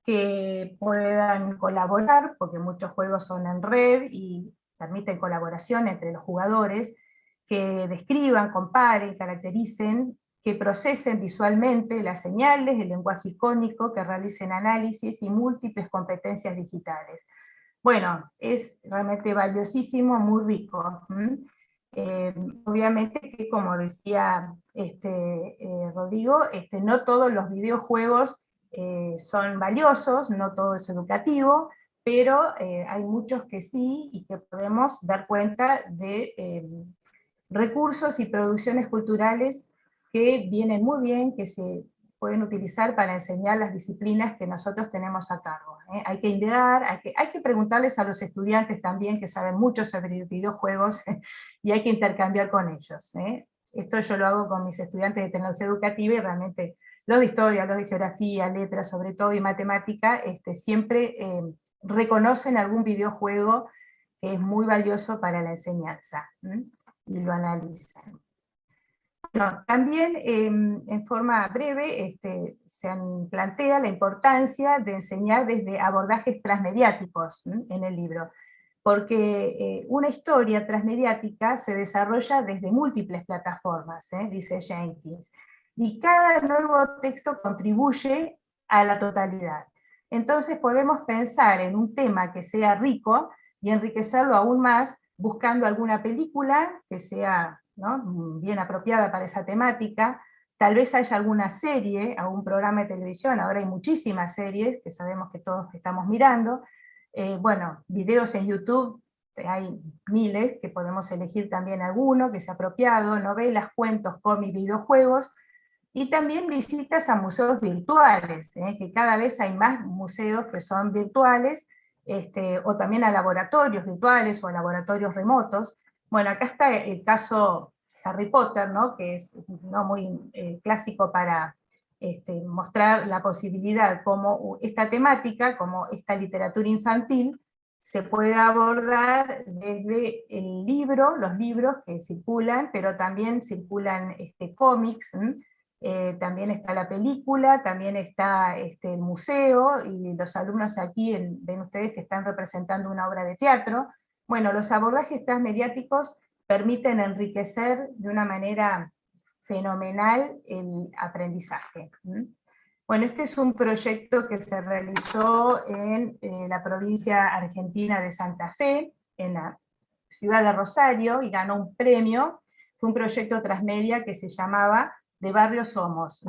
que puedan colaborar, porque muchos juegos son en red y permiten colaboración entre los jugadores, que describan, comparen, caractericen, que procesen visualmente las señales, el lenguaje icónico, que realicen análisis y múltiples competencias digitales. Bueno, es realmente valiosísimo, muy rico. Obviamente que, como decía Rodrigo, no todos los videojuegos son valiosos, no todo es educativo, pero hay muchos que sí, y que podemos dar cuenta de recursos y producciones culturales que vienen muy bien, que se pueden utilizar para enseñar las disciplinas que nosotros tenemos a cargo. Hay que indagar, hay que preguntarles a los estudiantes también, que saben mucho sobre videojuegos, y hay que intercambiar con ellos. Esto yo lo hago con mis estudiantes de tecnología educativa, y realmente los de historia, los de geografía, letras sobre todo, y matemática, siempre reconocen algún videojuego que es muy valioso para la enseñanza, y lo analizan. Bueno, también en forma breve se plantea la importancia de enseñar desde abordajes transmediáticos en el libro, porque una historia transmediática se desarrolla desde múltiples plataformas, dice Jenkins, y cada nuevo texto contribuye a la totalidad. Entonces podemos pensar en un tema que sea rico y enriquecerlo aún más buscando alguna película que sea, ¿no?, bien apropiada para esa temática. Tal vez haya alguna serie, algún programa de televisión, ahora hay muchísimas series que sabemos que todos estamos mirando. Bueno, videos en YouTube, hay miles, que podemos elegir también alguno que sea apropiado, novelas, cuentos, cómics, videojuegos, y también visitas a museos virtuales, que cada vez hay más museos que son virtuales, o también a laboratorios virtuales o a laboratorios remotos. Bueno, acá está el caso Harry Potter, ¿no?, que es muy clásico para mostrar la posibilidad como esta temática, como esta literatura infantil, se puede abordar desde el libro, los libros que circulan, pero también circulan cómics, también está la película, también está el museo, y los alumnos aquí ven ustedes que están representando una obra de teatro. Bueno, los abordajes transmediáticos permiten enriquecer de una manera fenomenal el aprendizaje. Bueno, este es un proyecto que se realizó en la provincia argentina de Santa Fe, en la ciudad de Rosario, y ganó un premio. Fue un proyecto transmedia que se llamaba De Barrio Somos,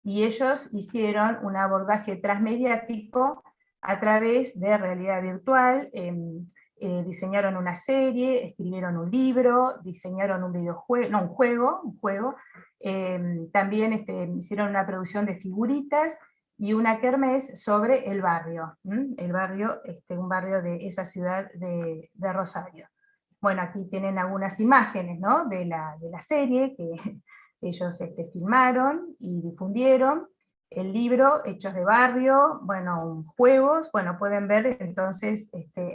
y ellos hicieron un abordaje transmediático a través de realidad virtual, diseñaron una serie, escribieron un libro, diseñaron un videojuego, un juego, también hicieron una producción de figuritas y una kermés sobre el barrio, un barrio de esa ciudad de Rosario. Bueno, aquí tienen algunas imágenes, ¿no?, de la serie que ellos filmaron y difundieron, el libro Hechos de Barrio, bueno, juegos, bueno, pueden ver entonces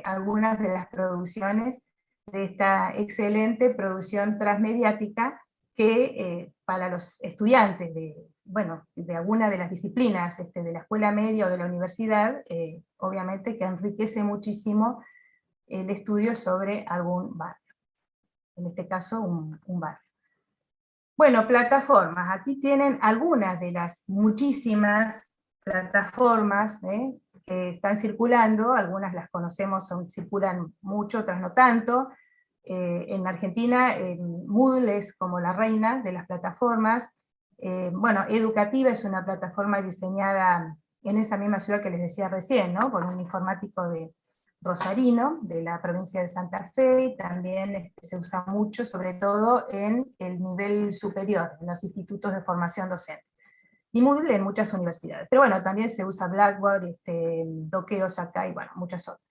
algunas de las producciones de esta excelente producción transmediática que para los estudiantes de alguna de las disciplinas de la escuela media o de la universidad, obviamente que enriquece muchísimo el estudio sobre algún barrio, en este caso un barrio. Bueno, plataformas, aquí tienen algunas de las muchísimas plataformas que están circulando, algunas las conocemos, circulan mucho, otras no tanto. En Argentina, Moodle es como la reina de las plataformas. Bueno, Educativa es una plataforma diseñada en esa misma ciudad que les decía recién, ¿no? Por un informático de rosarino, de la provincia de Santa Fe, y también se usa mucho, sobre todo en el nivel superior, en los institutos de formación docente. Y Moodle en muchas universidades. Pero bueno, también se usa Blackboard, Dockeo, Sakai, y bueno, muchas otras.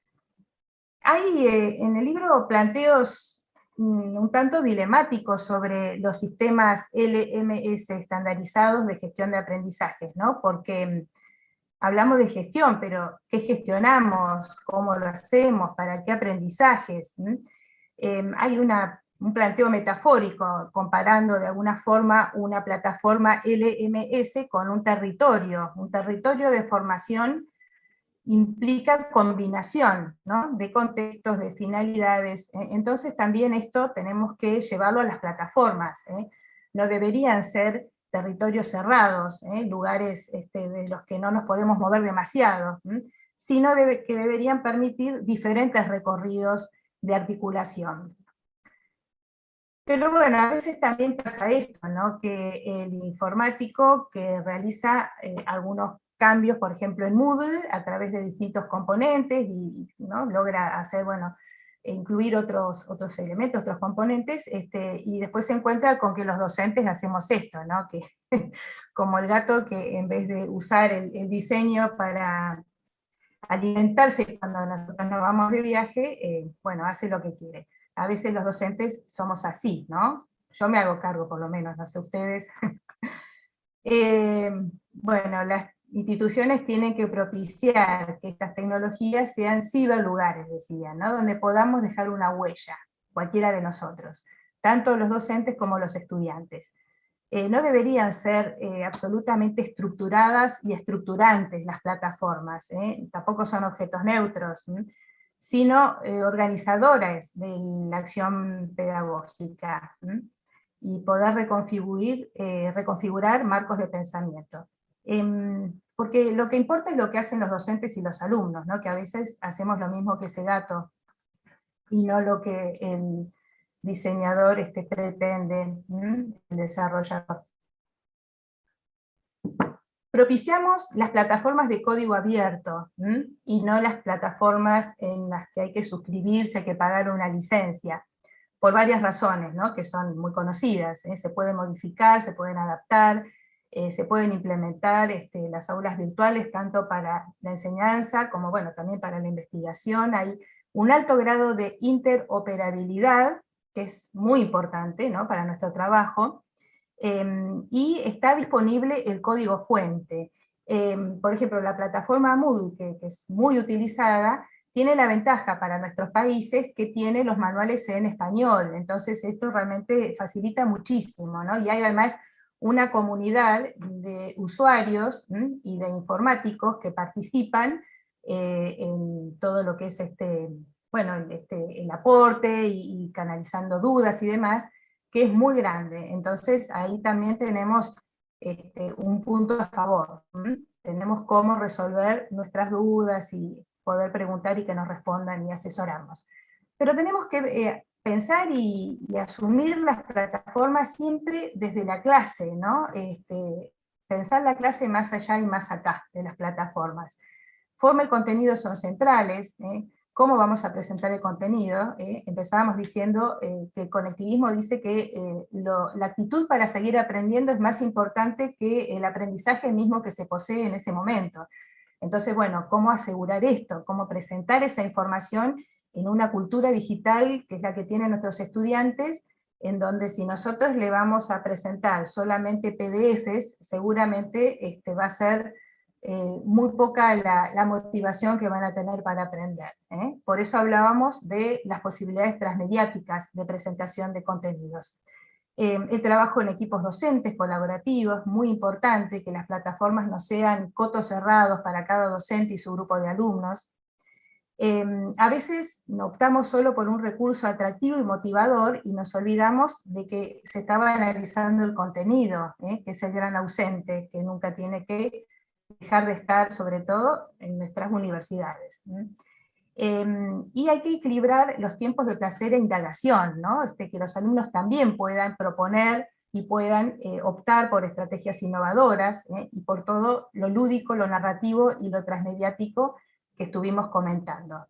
Hay en el libro planteos un tanto dilemáticos sobre los sistemas LMS estandarizados de gestión de aprendizajes, ¿no? Porque hablamos de gestión, pero ¿qué gestionamos? ¿Cómo lo hacemos? ¿Para qué aprendizajes? Hay un planteo metafórico comparando de alguna forma una plataforma LMS con un territorio de formación implica combinación, ¿no? De contextos, de finalidades. Entonces también esto tenemos que llevarlo a las plataformas. No deberían ser territorios cerrados, lugares de los que no nos podemos mover demasiado, sino que deberían permitir diferentes recorridos de articulación. Pero bueno, a veces también pasa esto, ¿no? Que el informático que realiza algunos cambios, por ejemplo en Moodle, a través de distintos componentes, y ¿no? Logra hacer, bueno, incluir otros elementos, otros componentes, y después se encuentra con que los docentes hacemos esto, ¿no? Que como el gato que en vez de usar el diseño para alimentarse cuando nosotros nos vamos de viaje, bueno, hace lo que quiere. A veces los docentes somos así, ¿no? Yo me hago cargo por lo menos, no sé ustedes. Bueno, las instituciones tienen que propiciar que estas tecnologías sean ciberlugares, decían, ¿no? Donde podamos dejar una huella, cualquiera de nosotros, tanto los docentes como los estudiantes. No deberían ser absolutamente estructuradas y estructurantes las plataformas, tampoco son objetos neutros, sino organizadoras de la acción pedagógica, y poder reconfigurar marcos de pensamiento. Porque lo que importa es lo que hacen los docentes y los alumnos, ¿no? Que a veces hacemos lo mismo que ese gato, y no lo que el diseñador pretende, el desarrollador. Propiciamos las plataformas de código abierto, y no las plataformas en las que hay que suscribirse, hay que pagar una licencia, por varias razones, ¿no? Que son muy conocidas. Se pueden modificar, se pueden adaptar, se pueden implementar las aulas virtuales, tanto para la enseñanza como bueno, también para la investigación. Hay un alto grado de interoperabilidad, que es muy importante, ¿no? Para nuestro trabajo, y está disponible el código fuente. Por ejemplo, la plataforma Moodle, que es muy utilizada, tiene la ventaja para nuestros países que tiene los manuales en español, entonces esto realmente facilita muchísimo, ¿no? Y hay además una comunidad de usuarios y de informáticos que participan en todo lo que es bueno, el aporte y canalizando dudas y demás, que es muy grande. Entonces ahí también tenemos un punto a favor. Tenemos cómo resolver nuestras dudas y poder preguntar y que nos respondan y asesorarnos. Pero tenemos que pensar y asumir las plataformas siempre desde la clase, ¿no? Pensar la clase más allá y más acá de las plataformas. Forma y contenido son centrales, ¿cómo vamos a presentar el contenido? Empezábamos diciendo que el conectivismo dice que la actitud para seguir aprendiendo es más importante que el aprendizaje mismo que se posee en ese momento. Entonces, bueno, ¿cómo asegurar esto? ¿Cómo presentar esa información en una cultura digital que es la que tienen nuestros estudiantes, en donde si nosotros le vamos a presentar solamente PDFs, seguramente va a ser muy poca la motivación que van a tener para aprender. Por eso hablábamos de las posibilidades transmediáticas de presentación de contenidos. El trabajo en equipos docentes colaborativos, muy importante, que las plataformas no sean cotos cerrados para cada docente y su grupo de alumnos. A veces optamos solo por un recurso atractivo y motivador y nos olvidamos de que se estaba analizando el contenido, que es el gran ausente, que nunca tiene que dejar de estar sobre todo en nuestras universidades. Y hay que equilibrar los tiempos de placer e indagación, ¿no? Que los alumnos también puedan proponer y puedan optar por estrategias innovadoras, y por todo lo lúdico, lo narrativo y lo transmediático que estuvimos comentando.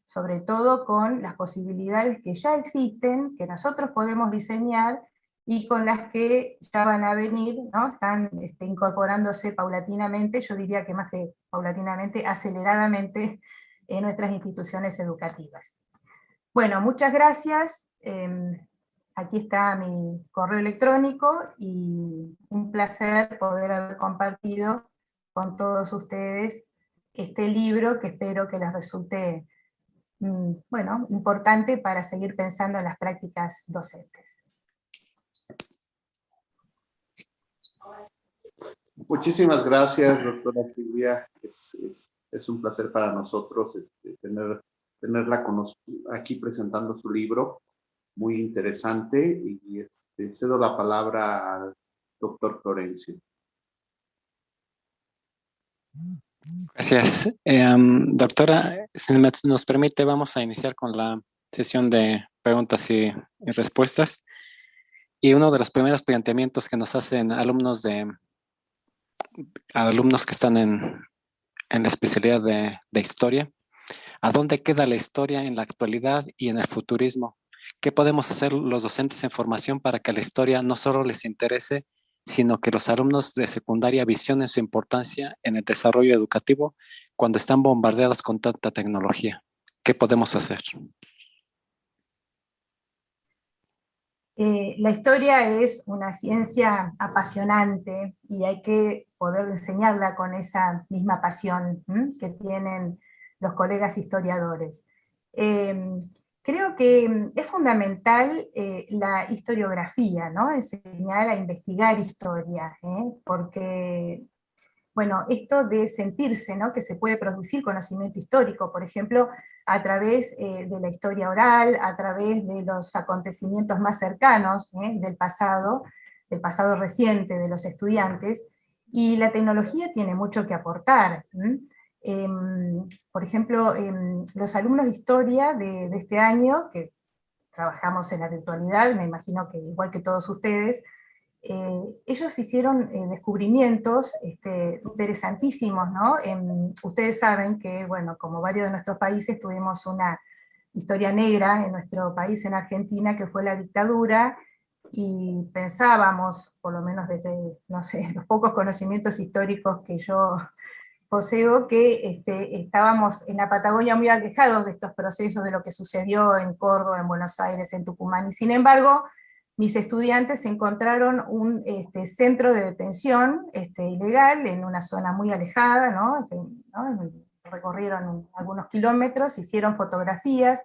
Sobre todo con las posibilidades que ya existen, que nosotros podemos diseñar, y con las que ya van a venir, ¿no? Están incorporándose paulatinamente, yo diría que más que paulatinamente, aceleradamente, en nuestras instituciones educativas. Bueno, muchas gracias. Aquí está mi correo electrónico, y un placer poder haber compartido con todos ustedes este libro, que espero que les resulte bueno, importante para seguir pensando en las prácticas docentes. Muchísimas gracias, doctora Silvia. Es un placer para nosotros tenerla aquí presentando su libro, muy interesante, y cedo la palabra al doctor Florencio. Gracias. Doctora, si nos permite, vamos a iniciar con la sesión de preguntas y respuestas. Y uno de los primeros planteamientos que nos hacen alumnos que están en la especialidad de historia: ¿a dónde queda la historia en la actualidad y en el futurismo? ¿Qué podemos hacer los docentes en formación para que la historia no solo les interese, sino que los alumnos de secundaria visionen su importancia en el desarrollo educativo cuando están bombardeados con tanta tecnología? ¿Qué podemos hacer? La historia es una ciencia apasionante, y hay que poder enseñarla con esa misma pasión que tienen los colegas historiadores. Creo que es fundamental la historiografía, ¿no? Enseñar a investigar historia, porque, bueno, esto de sentirse, ¿no? Que se puede producir conocimiento histórico, por ejemplo, a través de la historia oral, a través de los acontecimientos más cercanos del pasado reciente de los estudiantes, y la tecnología tiene mucho que aportar. Por ejemplo, los alumnos de historia de este año, que trabajamos en la virtualidad, me imagino que igual que todos ustedes, ellos hicieron descubrimientos interesantísimos, ¿no? Ustedes saben que, bueno, como varios de nuestros países, tuvimos una historia negra en nuestro país, en Argentina, que fue la dictadura, y pensábamos, por lo menos desde, no sé, los pocos conocimientos históricos que yo poseo, que estábamos en la Patagonia muy alejados de estos procesos, de lo que sucedió en Córdoba, en Buenos Aires, en Tucumán, y sin embargo, mis estudiantes encontraron un centro de detención ilegal en una zona muy alejada, ¿no? Recorrieron algunos kilómetros, hicieron fotografías,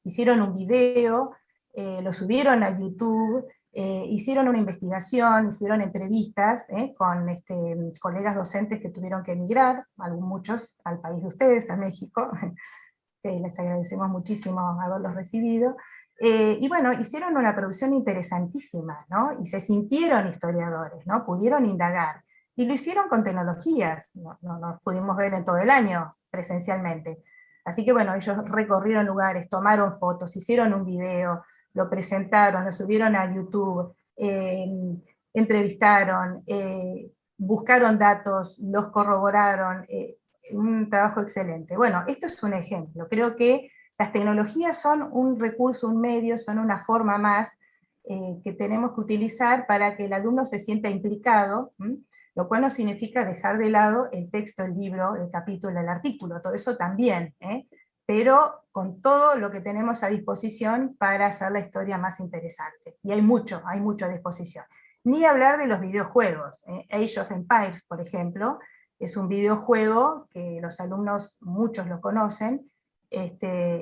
hicieron un video, lo subieron a YouTube, hicieron una investigación, hicieron entrevistas con colegas docentes que tuvieron que emigrar, muchos al país de ustedes, a México, que les agradecemos muchísimo haberlos recibido. Y bueno, hicieron una producción interesantísima, ¿no? Y se sintieron historiadores, ¿no? Pudieron indagar. Y lo hicieron con tecnologías, no nos pudimos ver en todo el año presencialmente. Así que bueno, ellos recorrieron lugares, tomaron fotos, hicieron un video, lo presentaron, lo subieron a YouTube, entrevistaron, buscaron datos, los corroboraron, un trabajo excelente. Bueno, esto es un ejemplo. Creo que las tecnologías son un recurso, un medio, son una forma más que tenemos que utilizar para que el alumno se sienta implicado, lo cual no significa dejar de lado el texto, el libro, el capítulo, el artículo, todo eso también, pero con todo lo que tenemos a disposición para hacer la historia más interesante. Y hay mucho a disposición. Ni hablar de los videojuegos. Age of Empires, por ejemplo, es un videojuego que los alumnos, muchos lo conocen,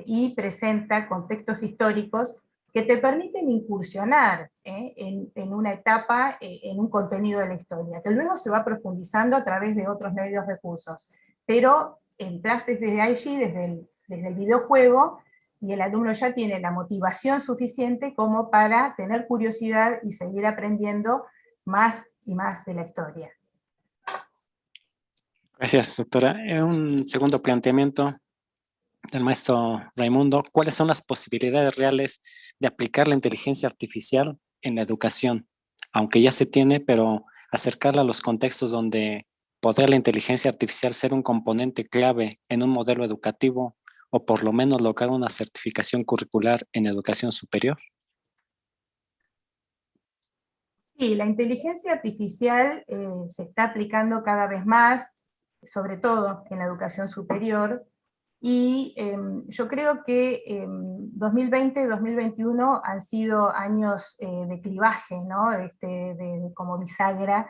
y presenta contextos históricos que te permiten incursionar en una etapa, en un contenido de la historia, que luego se va profundizando a través de otros medios recursos. Pero entraste desde allí, desde el videojuego, y el alumno ya tiene la motivación suficiente como para tener curiosidad y seguir aprendiendo más y más de la historia. Gracias, doctora. Un segundo planteamiento del maestro Raimundo. ¿Cuáles son las posibilidades reales de aplicar la inteligencia artificial en la educación? Aunque ya se tiene, pero acercarla a los contextos donde podría la inteligencia artificial ser un componente clave en un modelo educativo o por lo menos lograr una certificación curricular en educación superior. Sí, la inteligencia artificial se está aplicando cada vez más, sobre todo en la educación superior, y yo creo que 2020 y 2021 han sido años de clivaje, ¿no? Como bisagra,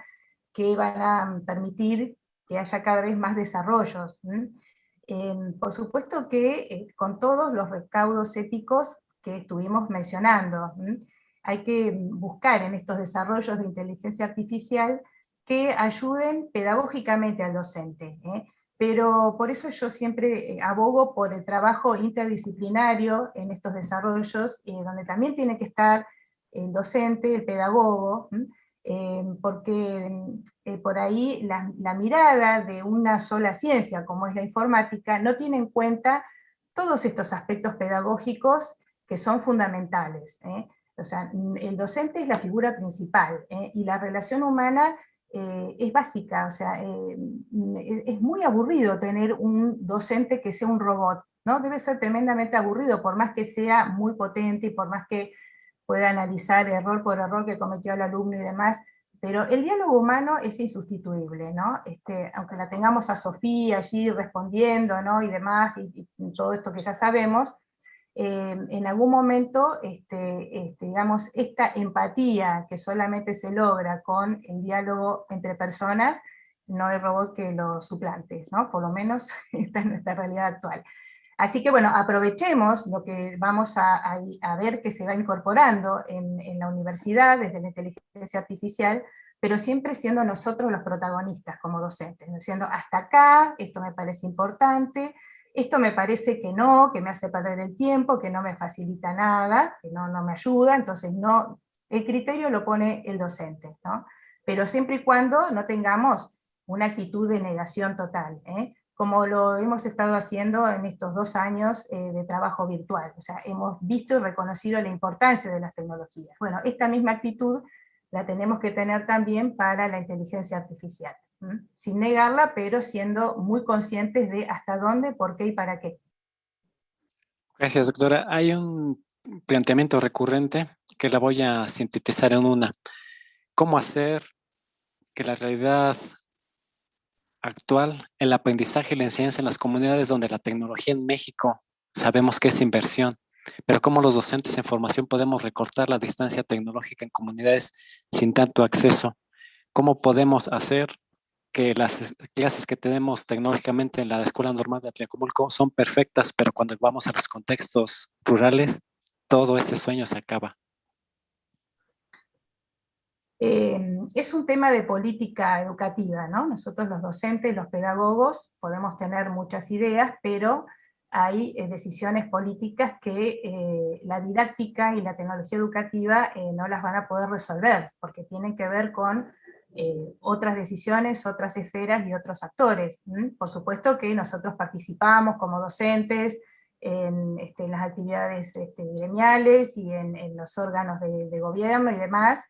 que van a permitir que haya cada vez más desarrollos. Por supuesto que con todos los recaudos éticos que estuvimos mencionando, hay que buscar en estos desarrollos de inteligencia artificial que ayuden pedagógicamente al docente, pero por eso yo siempre abogo por el trabajo interdisciplinario en estos desarrollos, donde también tiene que estar el docente, el pedagogo, porque por ahí la mirada de una sola ciencia, como es la informática, no tiene en cuenta todos estos aspectos pedagógicos que son fundamentales. O sea, el docente es la figura principal, y la relación humana es básica. O sea, es muy aburrido tener un docente que sea un robot, ¿no? Debe ser tremendamente aburrido, por más que sea muy potente y por más que pueda analizar error por error que cometió el alumno y demás, pero el diálogo humano es insustituible, ¿no? Aunque la tengamos a Sofía allí respondiendo, ¿no? Y demás, y todo esto que ya sabemos, en algún momento, digamos, esta empatía que solamente se logra con el diálogo entre personas, no hay robot que lo suplante, ¿no? Por lo menos esta es nuestra realidad actual. Así que bueno, aprovechemos lo que vamos a ver que se va incorporando en la universidad desde la inteligencia artificial, pero siempre siendo nosotros los protagonistas como docentes, diciendo hasta acá, esto me parece importante, esto me parece que no, que me hace perder el tiempo, que no me facilita nada, que no me ayuda, entonces no, el criterio lo pone el docente, ¿no? Pero siempre y cuando no tengamos una actitud de negación total, como lo hemos estado haciendo en estos 2 años de trabajo virtual. O sea, hemos visto y reconocido la importancia de las tecnologías. Bueno, esta misma actitud la tenemos que tener también para la inteligencia artificial, sin negarla, pero siendo muy conscientes de hasta dónde, por qué y para qué. Gracias, doctora. Hay un planteamiento recurrente que la voy a sintetizar en una. ¿Cómo hacer que la realidad actual, el aprendizaje y la enseñanza en las comunidades donde la tecnología en México sabemos que es inversión, pero cómo los docentes en formación podemos recortar la distancia tecnológica en comunidades sin tanto acceso? ¿Cómo podemos hacer que las clases que tenemos tecnológicamente en la Escuela Normal de Atlacomulco son perfectas, pero cuando vamos a los contextos rurales, todo ese sueño se acaba? Es un tema de política educativa, ¿no? Nosotros los docentes, los pedagogos, podemos tener muchas ideas, pero hay decisiones políticas que la didáctica y la tecnología educativa no las van a poder resolver, porque tienen que ver con otras decisiones, otras esferas y otros actores. Por supuesto que nosotros participamos como docentes en las actividades gremiales y en los órganos de gobierno y demás,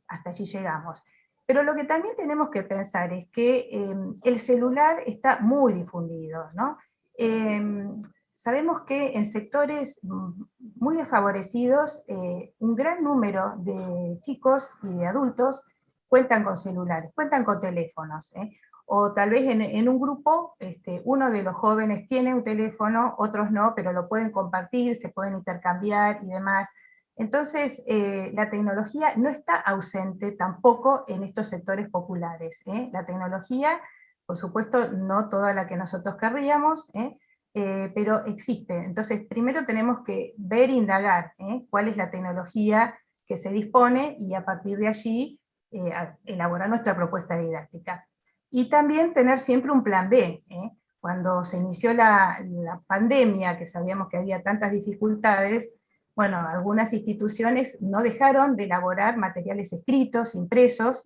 hasta allí llegamos. Pero lo que también tenemos que pensar es que el celular está muy difundido, ¿no? Sabemos que en sectores muy desfavorecidos, un gran número de chicos y de adultos cuentan con celulares, cuentan con teléfonos, o tal vez en un grupo, uno de los jóvenes tiene un teléfono, otros no, pero lo pueden compartir, se pueden intercambiar y demás. Entonces, la tecnología no está ausente tampoco en estos sectores populares. La tecnología, por supuesto, no toda la que nosotros querríamos, pero existe. Entonces, primero tenemos que ver e indagar cuál es la tecnología que se dispone y a partir de allí elaborar nuestra propuesta didáctica. Y también tener siempre un plan B. Cuando se inició la pandemia, que sabíamos que había tantas dificultades, bueno, algunas instituciones no dejaron de elaborar materiales escritos, impresos,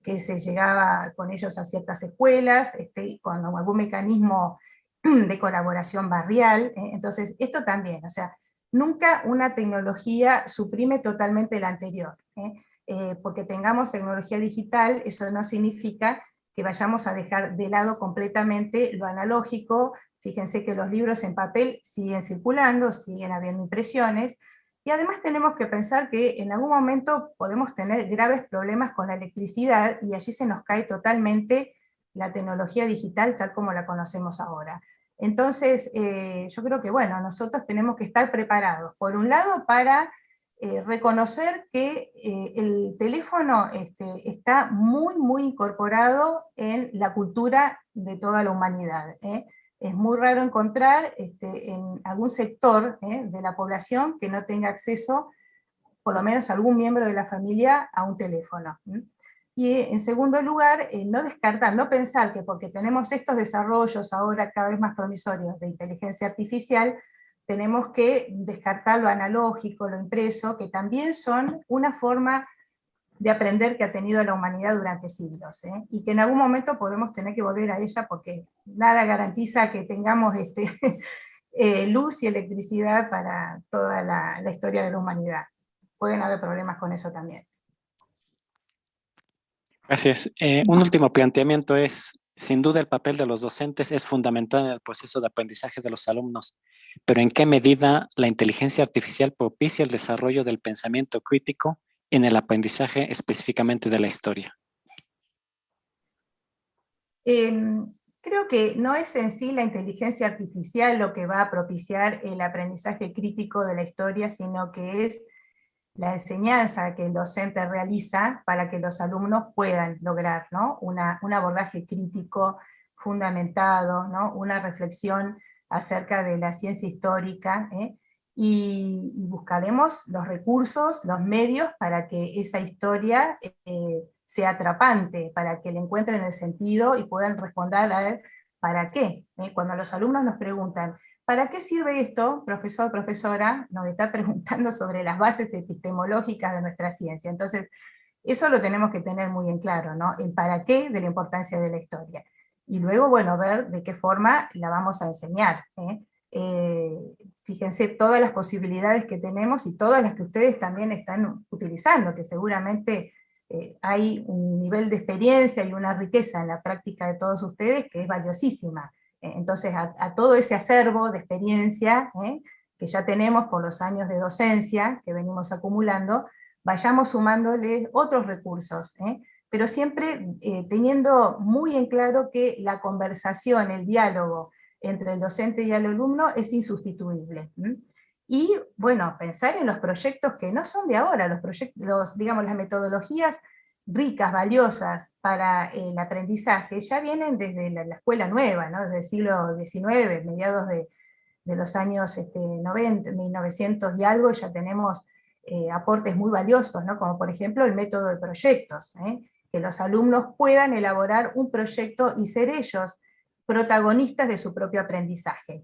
que se llegaba con ellos a ciertas escuelas, con algún mecanismo de colaboración barrial. Entonces, esto también, o sea, nunca una tecnología suprime totalmente la anterior. Porque tengamos tecnología digital, eso no significa que vayamos a dejar de lado completamente lo analógico. Fíjense que los libros en papel siguen circulando, siguen habiendo impresiones, y además tenemos que pensar que en algún momento podemos tener graves problemas con la electricidad, y allí se nos cae totalmente la tecnología digital tal como la conocemos ahora. Entonces, yo creo que, bueno, nosotros tenemos que estar preparados, por un lado, para reconocer que el teléfono está muy, muy incorporado en la cultura de toda la humanidad. Es muy raro encontrar en algún sector de la población que no tenga acceso, por lo menos algún miembro de la familia, a un teléfono. Y en segundo lugar, no descartar, no pensar que porque tenemos estos desarrollos ahora cada vez más promisorios de inteligencia artificial, tenemos que descartar lo analógico, lo impreso, que también son una forma de aprender que ha tenido la humanidad durante siglos, y que en algún momento podemos tener que volver a ella, porque nada garantiza que tengamos luz y electricidad para toda la historia de la humanidad. Pueden haber problemas con eso también. Gracias. Un último planteamiento es, sin duda el papel de los docentes es fundamental en el proceso de aprendizaje de los alumnos, pero ¿en qué medida la inteligencia artificial propicia el desarrollo del pensamiento crítico en el aprendizaje específicamente de la historia? Creo que no es en sí la inteligencia artificial lo que va a propiciar el aprendizaje crítico de la historia, sino que es la enseñanza que el docente realiza para que los alumnos puedan lograr, ¿no? un abordaje crítico fundamentado, ¿no? Una reflexión acerca de la ciencia histórica, y buscaremos los recursos, los medios para que esa historia sea atrapante, para que le encuentren el sentido y puedan responder a ver para qué. Cuando los alumnos nos preguntan, ¿para qué sirve esto, profesor, profesora? Nos está preguntando sobre las bases epistemológicas de nuestra ciencia. Entonces, eso lo tenemos que tener muy en claro, ¿no? El para qué de la importancia de la historia. Y luego, bueno, ver de qué forma la vamos a enseñar. Fíjense todas las posibilidades que tenemos y todas las que ustedes también están utilizando, que seguramente hay un nivel de experiencia y una riqueza en la práctica de todos ustedes que es valiosísima. Entonces, a todo ese acervo de experiencia que ya tenemos por los años de docencia que venimos acumulando, vayamos sumándole otros recursos, pero siempre teniendo muy en claro que la conversación, el diálogo entre el docente y el alumno es insustituible. Y, bueno, pensar en los proyectos que no son de ahora, los proyectos, digamos, las metodologías ricas, valiosas para el aprendizaje, ya vienen desde la escuela nueva, ¿no? Desde el siglo XIX, mediados de los años 90, 1900 y algo, ya tenemos aportes muy valiosos, ¿no? Como por ejemplo el método de proyectos, que los alumnos puedan elaborar un proyecto y ser ellos protagonistas de su propio aprendizaje.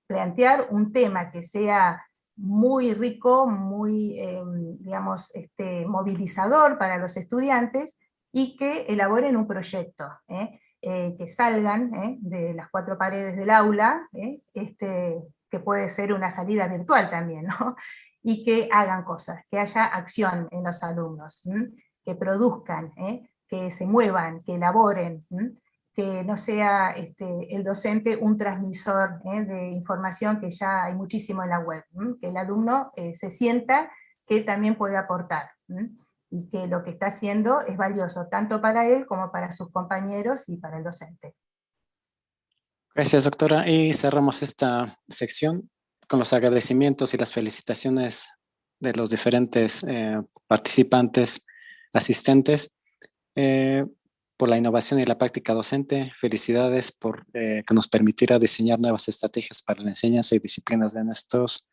Plantear un tema que sea muy rico, muy, digamos, movilizador para los estudiantes, y que elaboren un proyecto, que salgan de las cuatro paredes del aula, que puede ser una salida virtual también, ¿no? Y que hagan cosas, que haya acción en los alumnos, que produzcan, que se muevan, que elaboren, que no sea el docente un transmisor de información, que ya hay muchísimo en la web, que el alumno se sienta que también puede aportar, y que lo que está haciendo es valioso tanto para él como para sus compañeros y para el docente. Gracias, doctora. Y cerramos esta sección con los agradecimientos y las felicitaciones de los diferentes participantes, asistentes, por la innovación y la práctica docente. Felicidades por que nos permitirá diseñar nuevas estrategias para la enseñanza y disciplinas de nuestros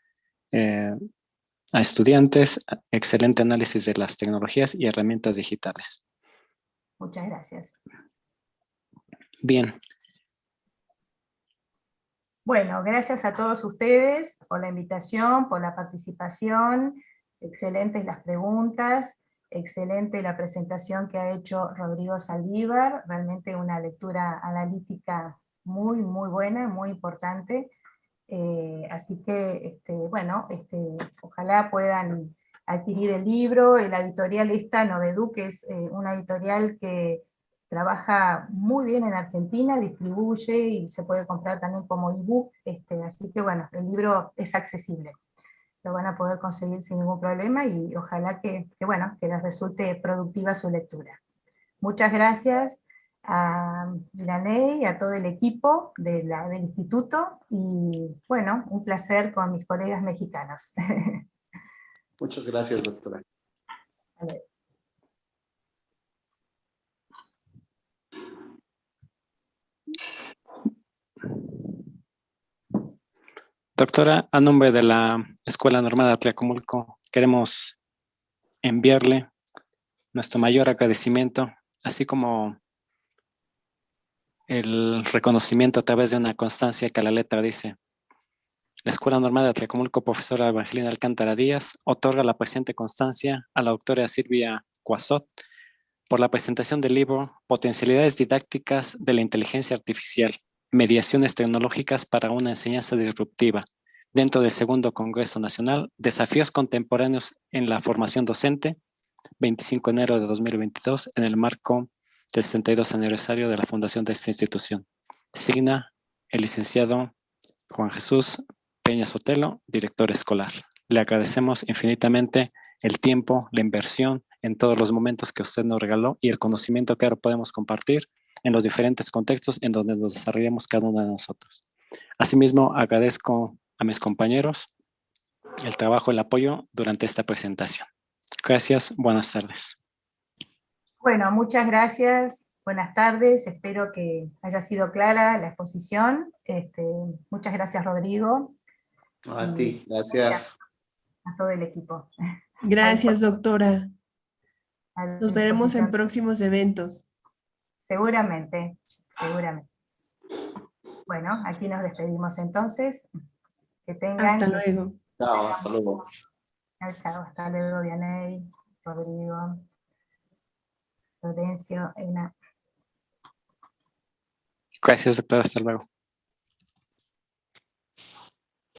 a estudiantes. Excelente análisis de las tecnologías y herramientas digitales. Muchas gracias. Bien. Bueno, gracias a todos ustedes por la invitación, por la participación, excelentes las preguntas. excelente la presentación que ha hecho Rodrigo Saldívar, realmente una lectura analítica muy, muy buena, muy importante. Así que, bueno, ojalá puedan adquirir el libro. La editorial esta, Novedú, que es una editorial que trabaja muy bien en Argentina, distribuye y se puede comprar también como ebook, así que bueno, el libro es accesible. Lo van a poder conseguir sin ningún problema y ojalá bueno, que les resulte productiva su lectura. Muchas gracias a Dilaney y a todo el equipo del instituto, y bueno, un placer con mis colegas mexicanos. Muchas gracias, doctora. Doctora, a nombre de la Escuela Normal de Atlacomulco, queremos enviarle nuestro mayor agradecimiento, así como el reconocimiento a través de una constancia que a la letra dice: la Escuela Normal de Atlacomulco, profesora Evangelina Alcántara Díaz, otorga la presente constancia a la doctora Silvia Cuazot por la presentación del libro Potencialidades didácticas de la inteligencia artificial, mediaciones tecnológicas para una enseñanza disruptiva, dentro del segundo Congreso Nacional, Desafíos Contemporáneos en la Formación Docente, 25 de enero de 2022, en el marco del 62 aniversario de la fundación de esta institución. Signa el licenciado Juan Jesús Peña Sotelo, director escolar. Le agradecemos infinitamente el tiempo, la inversión en todos los momentos que usted nos regaló y el conocimiento que ahora podemos compartir en los diferentes contextos en donde nos desarrollamos cada uno de nosotros. Asimismo, agradezco a mis compañeros el trabajo, el apoyo durante esta presentación. Gracias, buenas tardes. Bueno, muchas gracias, buenas tardes, espero que haya sido clara la exposición. Muchas gracias, Rodrigo. A ti, gracias. A todo el equipo. Gracias, doctora. A Nos veremos en disposición. próximos eventos. Seguramente, seguramente. Bueno, aquí nos despedimos entonces. Que tengan... Hasta luego. Chao, hasta luego. Chao, hasta luego, Vianey, Rodrigo, Florencio, Ena. Gracias, doctora, hasta luego.